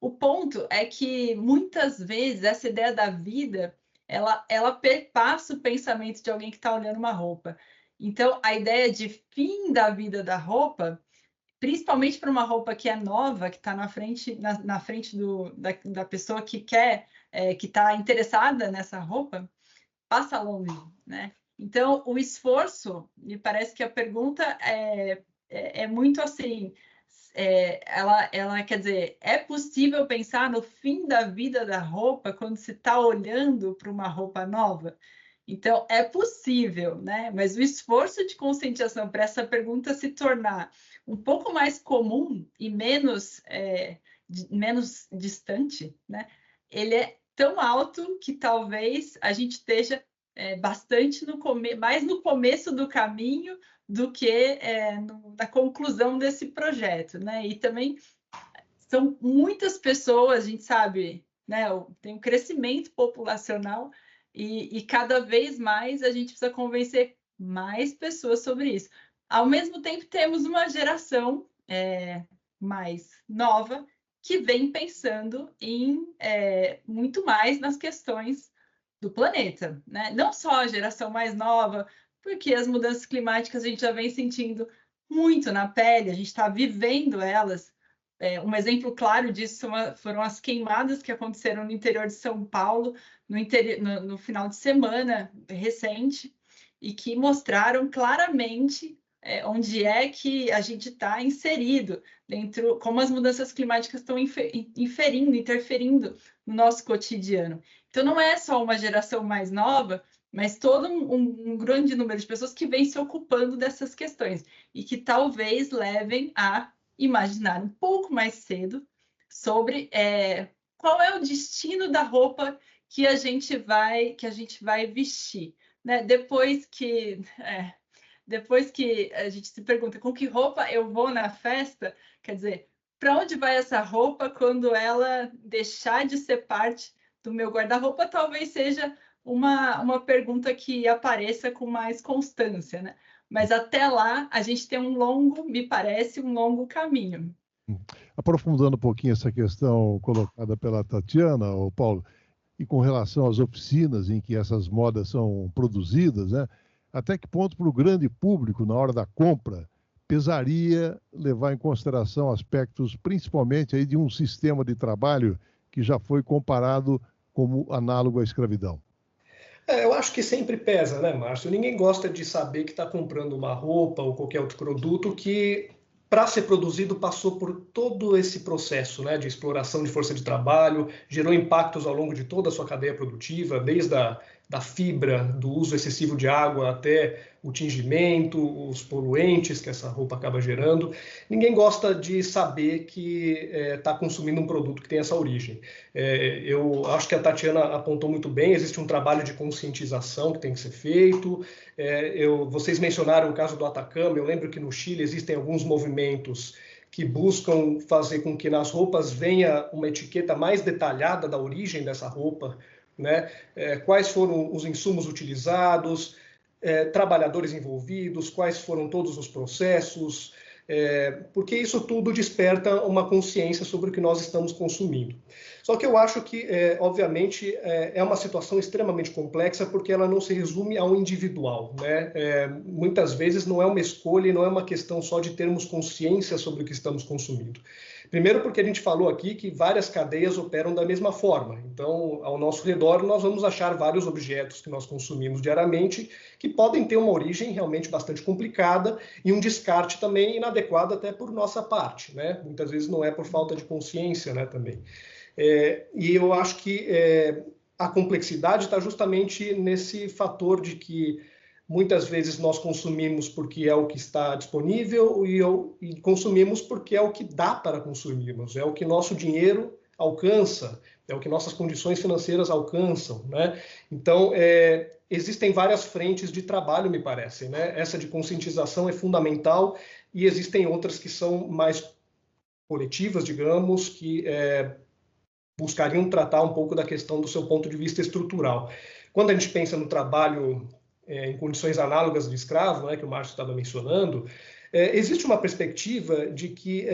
O ponto é que muitas vezes essa ideia da vida ela perpassa o pensamento de alguém que está olhando uma roupa. Então, a ideia de fim da vida da roupa, principalmente para uma roupa que é nova, que está na frente da pessoa que quer, que está interessada nessa roupa, passa longe, né? Então, o esforço, me parece que a pergunta é muito assim, ela quer dizer, é possível pensar no fim da vida da roupa quando se está olhando para uma roupa nova? Então, é possível, né? Mas o esforço de conscientização para essa pergunta se tornar um pouco mais comum e menos distante, né? Ele é tão alto que talvez a gente esteja bastante mais no começo do caminho do que na conclusão desse projeto, né? E também são muitas pessoas, a gente sabe, né? Tem um crescimento populacional e cada vez mais a gente precisa convencer mais pessoas sobre isso. Ao mesmo tempo, temos uma geração mais nova que vem pensando em muito mais nas questões do planeta, né? Não só a geração mais nova, porque as mudanças climáticas a gente já vem sentindo muito na pele, a gente está vivendo elas. Um exemplo claro disso foram as queimadas que aconteceram no interior de São Paulo no final de semana recente e que mostraram claramente onde é que a gente está inserido dentro, como as mudanças climáticas estão interferindo no nosso cotidiano. Então, não é só uma geração mais nova, mas todo um grande número de pessoas que vem se ocupando dessas questões e que talvez levem a imaginar um pouco mais cedo sobre qual é o destino da roupa que a gente vai vestir, né? Depois que a gente se pergunta com que roupa eu vou na festa, quer dizer, para onde vai essa roupa quando ela deixar de ser parte do meu guarda-roupa? Talvez seja uma pergunta que apareça com mais constância, né? Mas até lá a gente tem me parece, um longo caminho. Aprofundando um pouquinho essa questão colocada pela Tatiana, o Paulo, e com relação às oficinas em que essas modas são produzidas, né? Até que ponto para o grande público, na hora da compra, pesaria levar em consideração aspectos, principalmente aí de um sistema de trabalho que já foi comparado como análogo à escravidão? Eu acho que sempre pesa, né, Márcio? Ninguém gosta de saber que está comprando uma roupa ou qualquer outro produto que, para ser produzido, passou por todo esse processo, né, de exploração de força de trabalho, gerou impactos ao longo de toda a sua cadeia produtiva, desde da fibra, do uso excessivo de água até o tingimento, os poluentes que essa roupa acaba gerando. Ninguém gosta de saber que está consumindo um produto que tem essa origem. Eu acho que a Tatiana apontou muito bem, existe um trabalho de conscientização que tem que ser feito. Vocês mencionaram o caso do Atacama, eu lembro que no Chile existem alguns movimentos que buscam fazer com que nas roupas venha uma etiqueta mais detalhada da origem dessa roupa, né? Quais foram os insumos utilizados, trabalhadores envolvidos, quais foram todos os processos, porque isso tudo desperta uma consciência sobre o que nós estamos consumindo. Só que eu acho que, obviamente, é uma situação extremamente complexa porque ela não se resume ao individual, né? Muitas vezes não é uma escolha e não é uma questão só de termos consciência sobre o que estamos consumindo. Primeiro porque a gente falou aqui que várias cadeias operam da mesma forma. Então, ao nosso redor, nós vamos achar vários objetos que nós consumimos diariamente que podem ter uma origem realmente bastante complicada e um descarte também inadequado até por nossa parte, né? Muitas vezes não é por falta de consciência, né, também. E eu acho que a complexidade está justamente nesse fator de que muitas vezes nós consumimos porque é o que está disponível e consumimos porque é o que dá para consumirmos, é o que nosso dinheiro alcança, é o que nossas condições financeiras alcançam, né? Então, existem várias frentes de trabalho, me parece, né? Essa de conscientização é fundamental e existem outras que são mais coletivas, digamos, que buscariam tratar um pouco da questão do seu ponto de vista estrutural. Quando a gente pensa no trabalho em condições análogas de escravo, né, que o Márcio estava mencionando, existe uma perspectiva de que,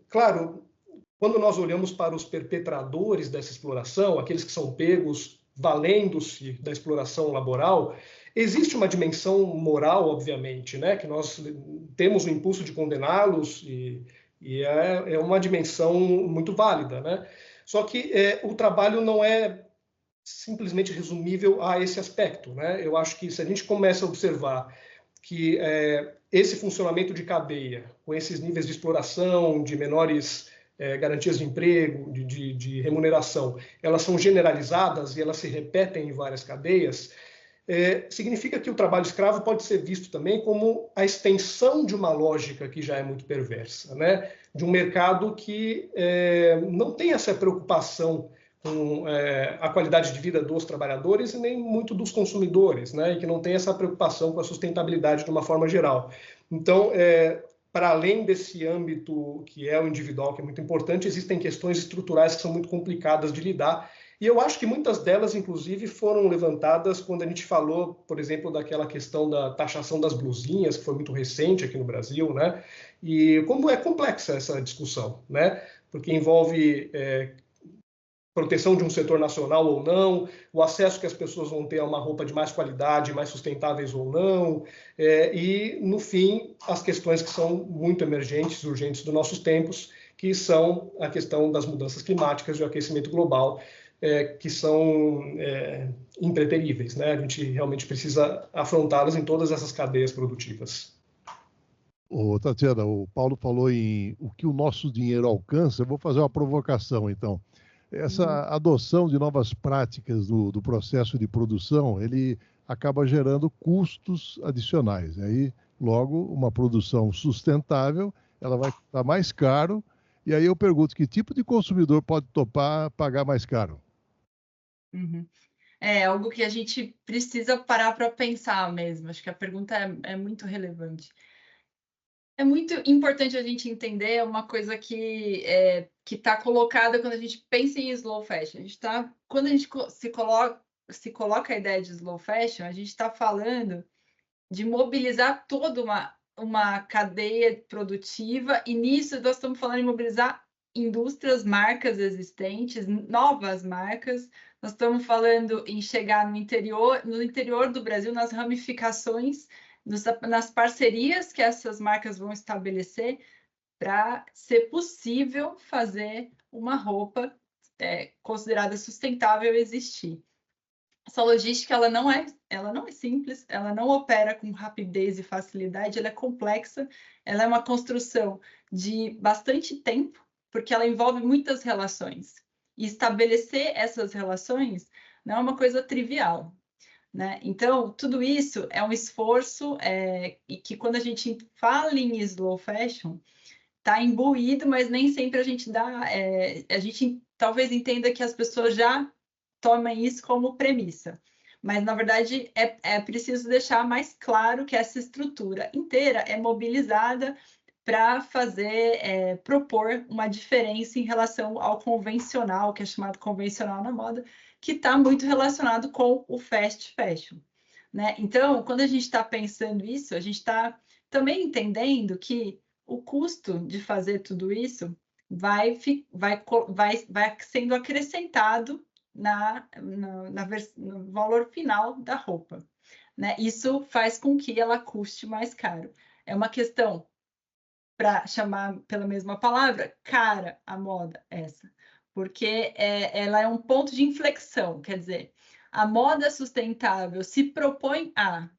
claro, quando nós olhamos para os perpetradores dessa exploração, aqueles que são pegos valendo-se da exploração laboral, existe uma dimensão moral, obviamente, né, que nós temos o impulso de condená-los e é uma dimensão muito válida, né? Só que o trabalho não é simplesmente resumível a esse aspecto, né? Eu acho que se a gente começa a observar que esse funcionamento de cadeia, com esses níveis de exploração, de menores garantias de emprego, de remuneração, elas são generalizadas e elas se repetem em várias cadeias, significa que o trabalho escravo pode ser visto também como a extensão de uma lógica que já é muito perversa, né? De um mercado que não tem essa preocupação com a qualidade de vida dos trabalhadores e nem muito dos consumidores, né? E que não tem essa preocupação com a sustentabilidade de uma forma geral. Então, para além desse âmbito que é o individual, que é muito importante, existem questões estruturais que são muito complicadas de lidar. E eu acho que muitas delas, inclusive, foram levantadas quando a gente falou, por exemplo, daquela questão da taxação das blusinhas, que foi muito recente aqui no Brasil, né? E como é complexa essa discussão, né? Porque envolve proteção de um setor nacional ou não, o acesso que as pessoas vão ter a uma roupa de mais qualidade, mais sustentáveis ou não, e, no fim, as questões que são muito emergentes, urgentes dos nossos tempos, que são a questão das mudanças climáticas e o aquecimento global, que são impreteríveis, né? A gente realmente precisa afrontá-las em todas essas cadeias produtivas. Ô, Tatiana, o Paulo falou em o que o nosso dinheiro alcança. Eu vou fazer uma provocação, então. Essa adoção de novas práticas do processo de produção, ele acaba gerando custos adicionais. Aí, logo, uma produção sustentável, ela vai custar mais caro. E aí eu pergunto, que tipo de consumidor pode topar pagar mais caro? Uhum. É algo que a gente precisa parar para pensar mesmo. Acho que a pergunta é muito relevante. É muito importante a gente entender uma coisa que está colocada quando a gente pensa em slow fashion. Quando a gente se coloca a ideia de slow fashion, a gente está falando de mobilizar toda uma cadeia produtiva, e nisso nós estamos falando de mobilizar indústrias, marcas existentes, novas marcas. Nós estamos falando em chegar no interior do Brasil, nas ramificações, nas parcerias que essas marcas vão estabelecer para ser possível fazer uma roupa considerada sustentável existir. Essa logística ela não é simples, ela não opera com rapidez e facilidade, ela é complexa, ela é uma construção de bastante tempo, porque ela envolve muitas relações. E estabelecer essas relações não é uma coisa trivial. né? Então, tudo isso é um esforço e que quando a gente fala em slow fashion, está imbuído, mas nem sempre a gente dá. A gente talvez entenda que as pessoas já tomem isso como premissa. Mas, na verdade, é preciso deixar mais claro que essa estrutura inteira é mobilizada para propor uma diferença em relação ao convencional, que é chamado convencional na moda, que está muito relacionado com o fast fashion, né? Então, quando a gente está pensando isso, a gente está também entendendo que o custo de fazer tudo isso vai sendo acrescentado no valor final da roupa, né? Isso faz com que ela custe mais caro. É uma questão, para chamar pela mesma palavra, cara a moda essa, porque ela é um ponto de inflexão, quer dizer, a moda sustentável se propõe a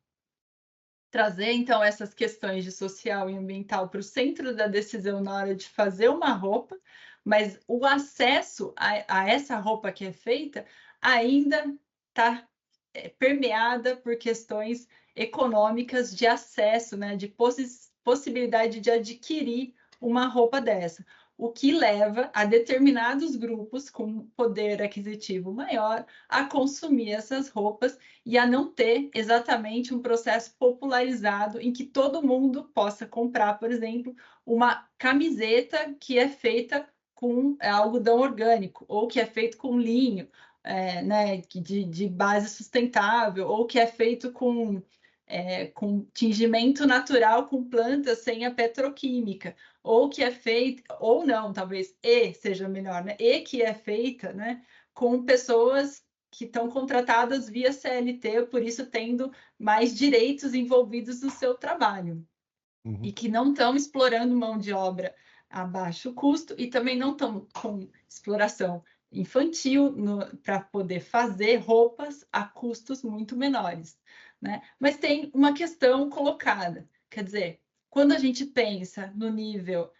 trazer, então, essas questões de social e ambiental para o centro da decisão na hora de fazer uma roupa, mas o acesso a essa roupa que é feita ainda está permeada por questões econômicas de acesso, né, de possibilidade de adquirir uma roupa dessa, o que leva a determinados grupos com poder aquisitivo maior a consumir essas roupas e a não ter exatamente um processo popularizado em que todo mundo possa comprar, por exemplo, uma camiseta que é feita com algodão orgânico ou que é feito com linho, né, de base sustentável, ou que é feito com tingimento natural com plantas sem a petroquímica, ou que é feito, ou não, talvez, seja melhor, né? E que é feita, né, com pessoas que estão contratadas via CLT, por isso tendo mais direitos envolvidos no seu trabalho. Uhum. E que não estão explorando mão de obra a baixo custo e também não estão com exploração infantil para poder fazer roupas a custos muito menores, né? Mas tem uma questão colocada, quer dizer, quando a gente pensa no nível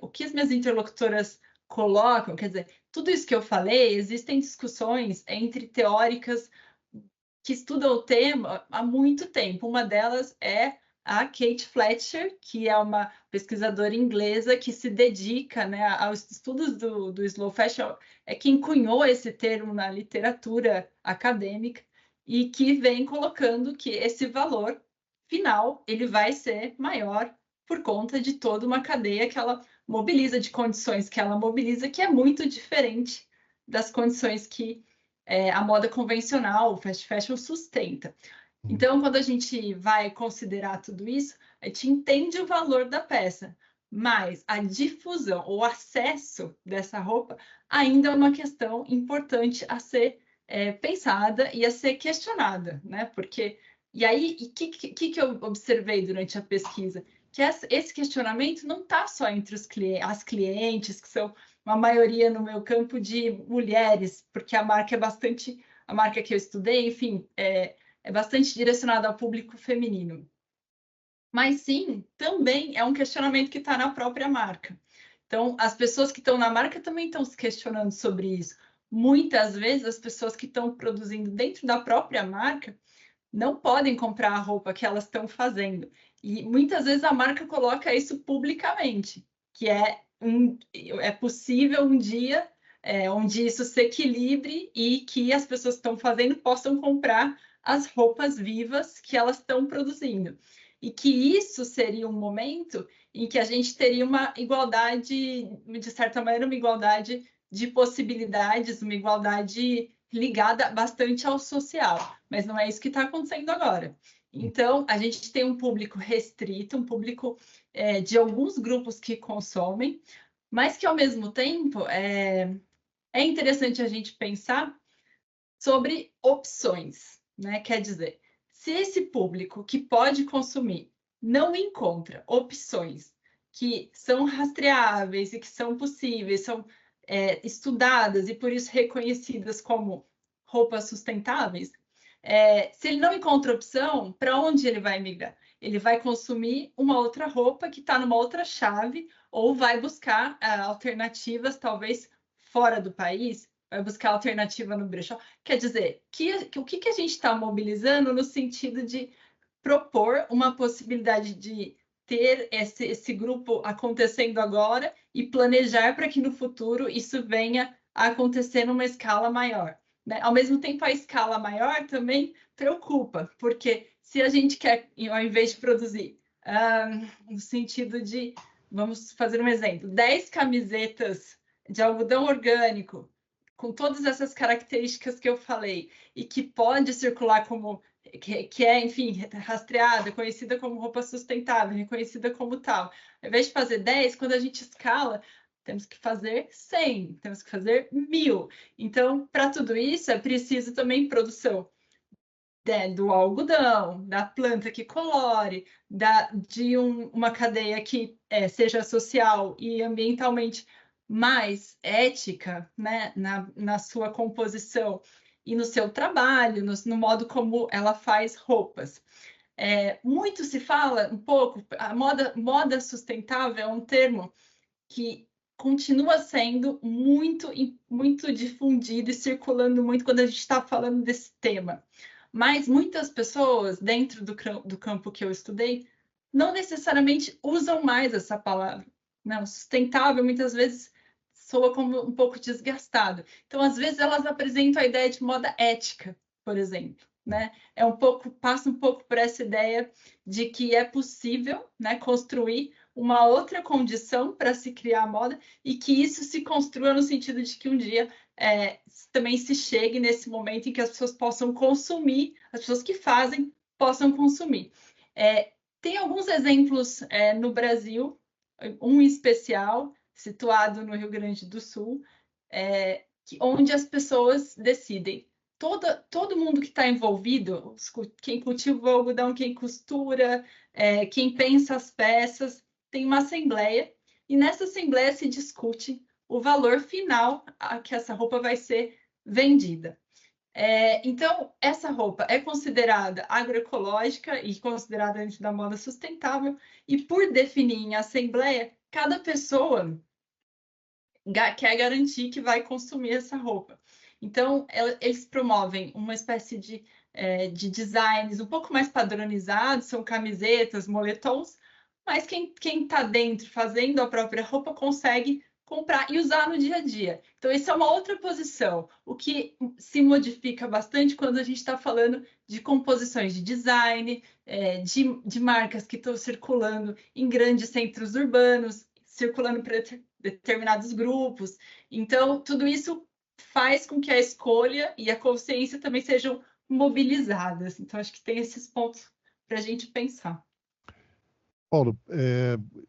o que as minhas interlocutoras colocam, quer dizer, tudo isso que eu falei, existem discussões entre teóricas que estudam o tema há muito tempo. Uma delas é a Kate Fletcher, que é uma pesquisadora inglesa que se dedica, né, aos estudos do slow fashion, é quem cunhou esse termo na literatura acadêmica e que vem colocando que esse valor final ele vai ser maior por conta de toda uma cadeia que ela mobiliza, de condições que ela mobiliza, que é muito diferente das condições que a moda convencional, o fast fashion sustenta. Então, quando a gente vai considerar tudo isso, a gente entende o valor da peça, mas a difusão, o acesso dessa roupa ainda é uma questão importante a ser pensada e a ser questionada, né? Porque, e aí, o que eu observei durante a pesquisa? Que esse questionamento não está só entre as clientes, que são uma maioria no meu campo de mulheres, porque a marca que eu estudei, enfim, é bastante direcionado ao público feminino. Mas sim, também é um questionamento que está na própria marca. Então, as pessoas que estão na marca também estão se questionando sobre isso. Muitas vezes, as pessoas que estão produzindo dentro da própria marca não podem comprar a roupa que elas estão fazendo. E muitas vezes a marca coloca isso publicamente, que é possível um dia onde isso se equilibre e que as pessoas que estão fazendo possam comprar as roupas vivas que elas estão produzindo. E que isso seria um momento em que a gente teria uma igualdade, de certa maneira, uma igualdade de possibilidades, uma igualdade ligada bastante ao social. Mas não é isso que está acontecendo agora. Então, a gente tem um público restrito, um público de alguns grupos que consomem, mas que, ao mesmo tempo, é interessante a gente pensar sobre opções, né? Quer dizer, se esse público que pode consumir não encontra opções que são rastreáveis e que são possíveis, são estudadas e por isso reconhecidas como roupas sustentáveis, se ele não encontra opção, para onde ele vai migrar? Ele vai consumir uma outra roupa que está numa outra chave ou vai buscar alternativas, talvez fora do país, vai buscar alternativa no brechó. Quer dizer, o que a gente está mobilizando no sentido de propor uma possibilidade de ter esse grupo acontecendo agora e planejar para que no futuro isso venha a acontecer numa escala maior, né? Ao mesmo tempo, a escala maior também preocupa, porque se a gente quer, ao invés de produzir, no sentido de, vamos fazer um exemplo, 10 camisetas de algodão orgânico, com todas essas características que eu falei, e que pode circular como, que é, enfim, rastreada, conhecida como roupa sustentável, reconhecida como tal. Ao invés de fazer 10, quando a gente escala, temos que fazer 100, temos que fazer 1000. Então, para tudo isso, é preciso também produção do algodão, da planta que colore, de uma cadeia que seja social e ambientalmente mais ética, né, na sua composição e no seu trabalho, no modo como ela faz roupas. Muito se fala um pouco, a moda sustentável é um termo que continua sendo muito, muito difundido e circulando muito quando a gente está falando desse tema. Mas muitas pessoas, dentro do campo que eu estudei, não necessariamente usam mais essa palavra. Não, sustentável muitas vezes soa como um pouco desgastado. Então, às vezes, elas apresentam a ideia de moda ética, por exemplo, né? Passa um pouco por essa ideia de que é possível, né, construir uma outra condição para se criar a moda e que isso se construa no sentido de que um dia também se chegue nesse momento em que as pessoas possam consumir, as pessoas que fazem possam consumir. Tem alguns exemplos no Brasil, um especial, situado no Rio Grande do Sul, onde as pessoas decidem. Todo mundo que está envolvido, quem cultiva o algodão, quem costura, quem pensa as peças, tem uma assembleia, e nessa assembleia se discute o valor final a que essa roupa vai ser vendida. Então, essa roupa é considerada agroecológica e considerada dentro da moda sustentável, e por definir em assembleia, cada pessoa quer garantir que vai consumir essa roupa. Então, eles promovem uma espécie de designs um pouco mais padronizados, são camisetas, moletons, mas quem está dentro fazendo a própria roupa consegue comprar e usar no dia a dia. Então, essa é uma outra posição, o que se modifica bastante quando a gente está falando de composições de design, de marcas que estão circulando em grandes centros urbanos, circulando para determinados grupos. Então, tudo isso faz com que a escolha e a consciência também sejam mobilizadas. Então, acho que tem esses pontos para a gente pensar. Paulo,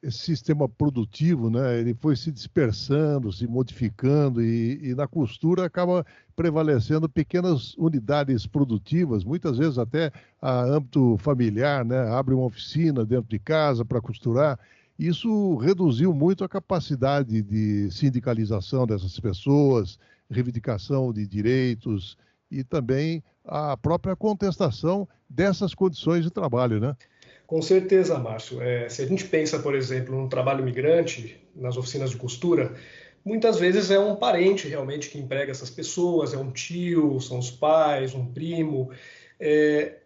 esse sistema produtivo, né, ele foi se dispersando, se modificando e na costura acaba prevalecendo pequenas unidades produtivas, muitas vezes até a âmbito familiar, né, abre uma oficina dentro de casa para costurar. Isso reduziu muito a capacidade de sindicalização dessas pessoas, reivindicação de direitos e também a própria contestação dessas condições de trabalho, né? Com certeza, Márcio. Se a gente pensa, por exemplo, no trabalho migrante, nas oficinas de costura, muitas vezes é um parente realmente que emprega essas pessoas, é um tio, são os pais, um primo.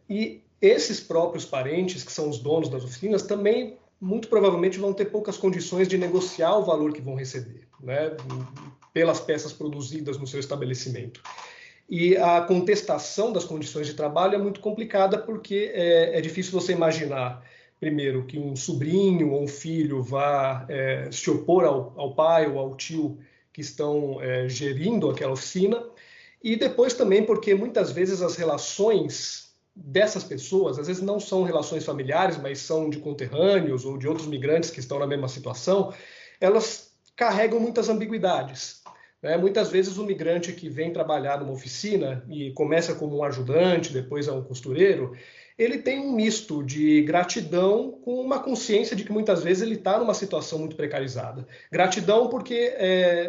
E esses próprios parentes, que são os donos das oficinas, também muito provavelmente vão ter poucas condições de negociar o valor que vão receber, né, pelas peças produzidas no seu estabelecimento. E a contestação das condições de trabalho é muito complicada porque é difícil você imaginar, primeiro, que um sobrinho ou um filho vá se opor ao pai ou ao tio que estão gerindo aquela oficina, e depois também porque muitas vezes as relações dessas pessoas, às vezes não são relações familiares, mas são de conterrâneos ou de outros migrantes que estão na mesma situação, elas carregam muitas ambiguidades. Muitas vezes o migrante que vem trabalhar numa oficina e começa como um ajudante, depois é um costureiro, ele tem um misto de gratidão com uma consciência de que muitas vezes ele está numa situação muito precarizada. Gratidão porque,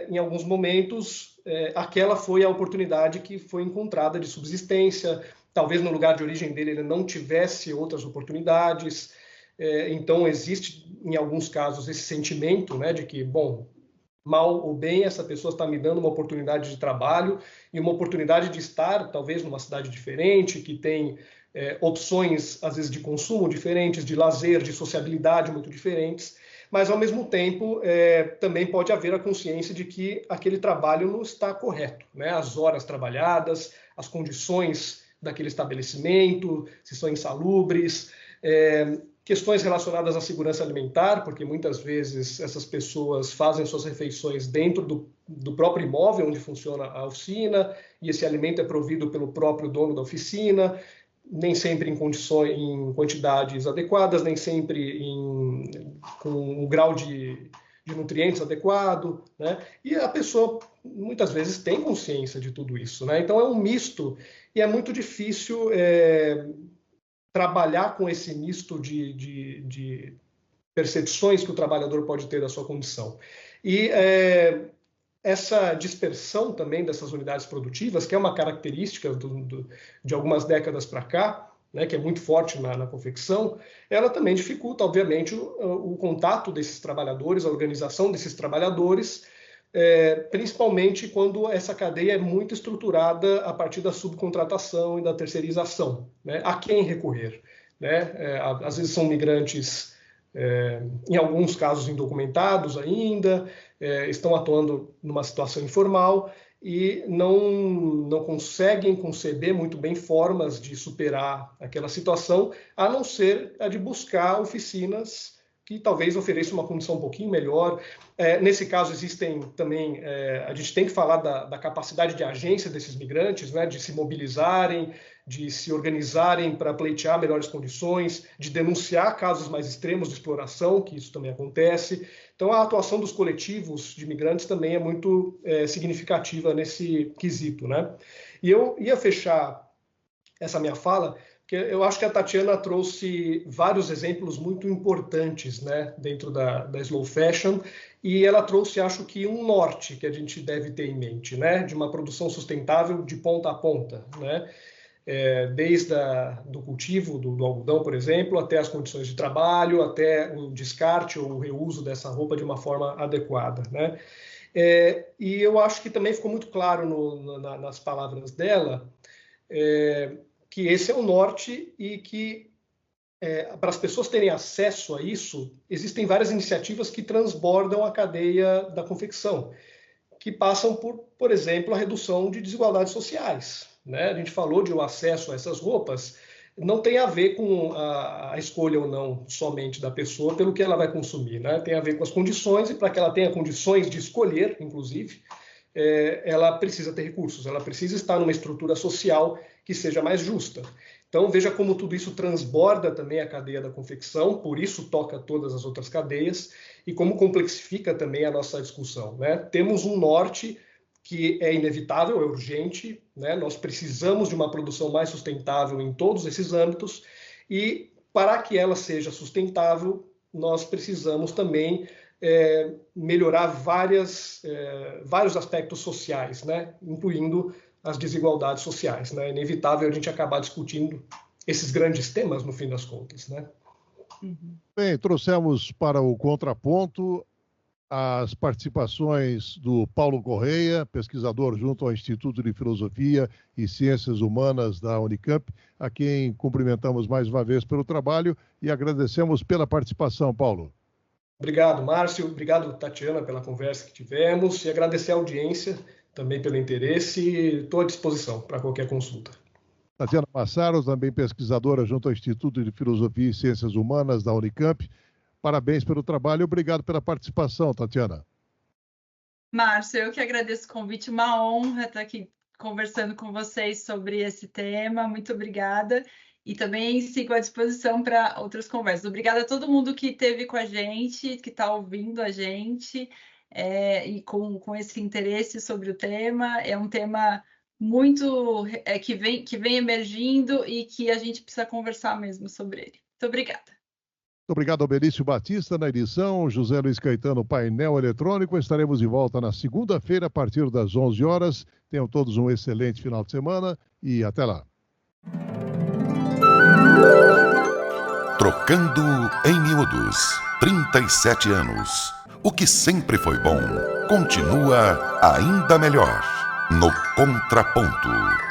em alguns momentos, aquela foi a oportunidade que foi encontrada de subsistência, talvez no lugar de origem dele ele não tivesse outras oportunidades, então existe, em alguns casos, esse sentimento, né, de que, bom, mal ou bem, essa pessoa está me dando uma oportunidade de trabalho e uma oportunidade de estar, talvez, numa cidade diferente, que tem opções, às vezes, de consumo diferentes, de lazer, de sociabilidade muito diferentes, mas, ao mesmo tempo, também pode haver a consciência de que aquele trabalho não está correto, né? As horas trabalhadas, as condições daquele estabelecimento, se são insalubres, questões relacionadas à segurança alimentar, porque muitas vezes essas pessoas fazem suas refeições dentro do próprio imóvel onde funciona a oficina, e esse alimento é provido pelo próprio dono da oficina, nem sempre em quantidades adequadas, nem sempre com um grau de nutrientes adequado, né? E a pessoa muitas vezes tem consciência de tudo isso, né? Então é um misto e é muito difícil trabalhar com esse misto de percepções que o trabalhador pode ter da sua condição. E essa dispersão também dessas unidades produtivas, que é uma característica de algumas décadas para cá, né, que é muito forte na confecção, ela também dificulta, obviamente, o contato desses trabalhadores, a organização desses trabalhadores, principalmente quando essa cadeia é muito estruturada a partir da subcontratação e da terceirização, né? A quem recorrer, né? Às vezes são migrantes, em alguns casos indocumentados ainda, estão atuando numa situação informal e não conseguem conceber muito bem formas de superar aquela situação, a não ser a de buscar oficinas que talvez ofereça uma condição um pouquinho melhor. Nesse caso, existem também, a gente tem que falar da capacidade de agência desses migrantes, né, de se mobilizarem, de se organizarem para pleitear melhores condições, de denunciar casos mais extremos de exploração, que isso também acontece. Então, a atuação dos coletivos de migrantes também é muito significativa nesse quesito, né? E eu ia fechar essa minha fala, porque eu acho que a Tatiana trouxe vários exemplos muito importantes, né, dentro da slow fashion, e ela trouxe, acho que, um norte que a gente deve ter em mente, né, de uma produção sustentável de ponta a ponta, né, desde do cultivo do algodão, por exemplo, até as condições de trabalho, até o descarte ou o reuso dessa roupa de uma forma adequada, né. E eu acho que também ficou muito claro nas palavras dela, que esse é o norte e que, para as pessoas terem acesso a isso, existem várias iniciativas que transbordam a cadeia da confecção, que passam por exemplo, a redução de desigualdades sociais, né? A gente falou de o acesso a essas roupas, não tem a ver com a escolha ou não somente da pessoa pelo que ela vai consumir, né? Tem a ver com as condições, e para que ela tenha condições de escolher, inclusive, ela precisa ter recursos, ela precisa estar numa estrutura social que seja mais justa. Então, veja como tudo isso transborda também a cadeia da confecção, por isso toca todas as outras cadeias, e como complexifica também a nossa discussão, né? Temos um norte que é inevitável, é urgente, né? Nós precisamos de uma produção mais sustentável em todos esses âmbitos, e para que ela seja sustentável, nós precisamos também melhorar vários aspectos sociais, né? Incluindo as desigualdades sociais, né? É inevitável a gente acabar discutindo esses grandes temas no fim das contas, né? Bem, trouxemos para o contraponto as participações do Paulo Correia, pesquisador junto ao Instituto de Filosofia e Ciências Humanas da Unicamp, a quem cumprimentamos mais uma vez pelo trabalho e agradecemos pela participação, Paulo. Obrigado, Márcio. Obrigado, Tatiana, pela conversa que tivemos, e agradecer a audiência também pelo interesse. Estou à disposição para qualquer consulta. Tatiana Massaro, também pesquisadora junto ao Instituto de Filosofia e Ciências Humanas da Unicamp. Parabéns pelo trabalho e obrigado pela participação, Tatiana. Márcio, eu que agradeço o convite, uma honra estar aqui conversando com vocês sobre esse tema. Muito obrigada. E também sigo à disposição para outras conversas. Obrigada a todo mundo que esteve com a gente, que está ouvindo a gente, e com esse interesse sobre o tema. É um tema muito que vem emergindo e que a gente precisa conversar mesmo sobre ele. Muito obrigada. Muito obrigado ao Benício Batista na edição, José Luiz Caetano, painel eletrônico. Estaremos de volta na segunda-feira, a partir das 11 horas. Tenham todos um excelente final de semana e até lá. Trocando em Miúdos. 37 anos. O que sempre foi bom continua ainda melhor no Contraponto.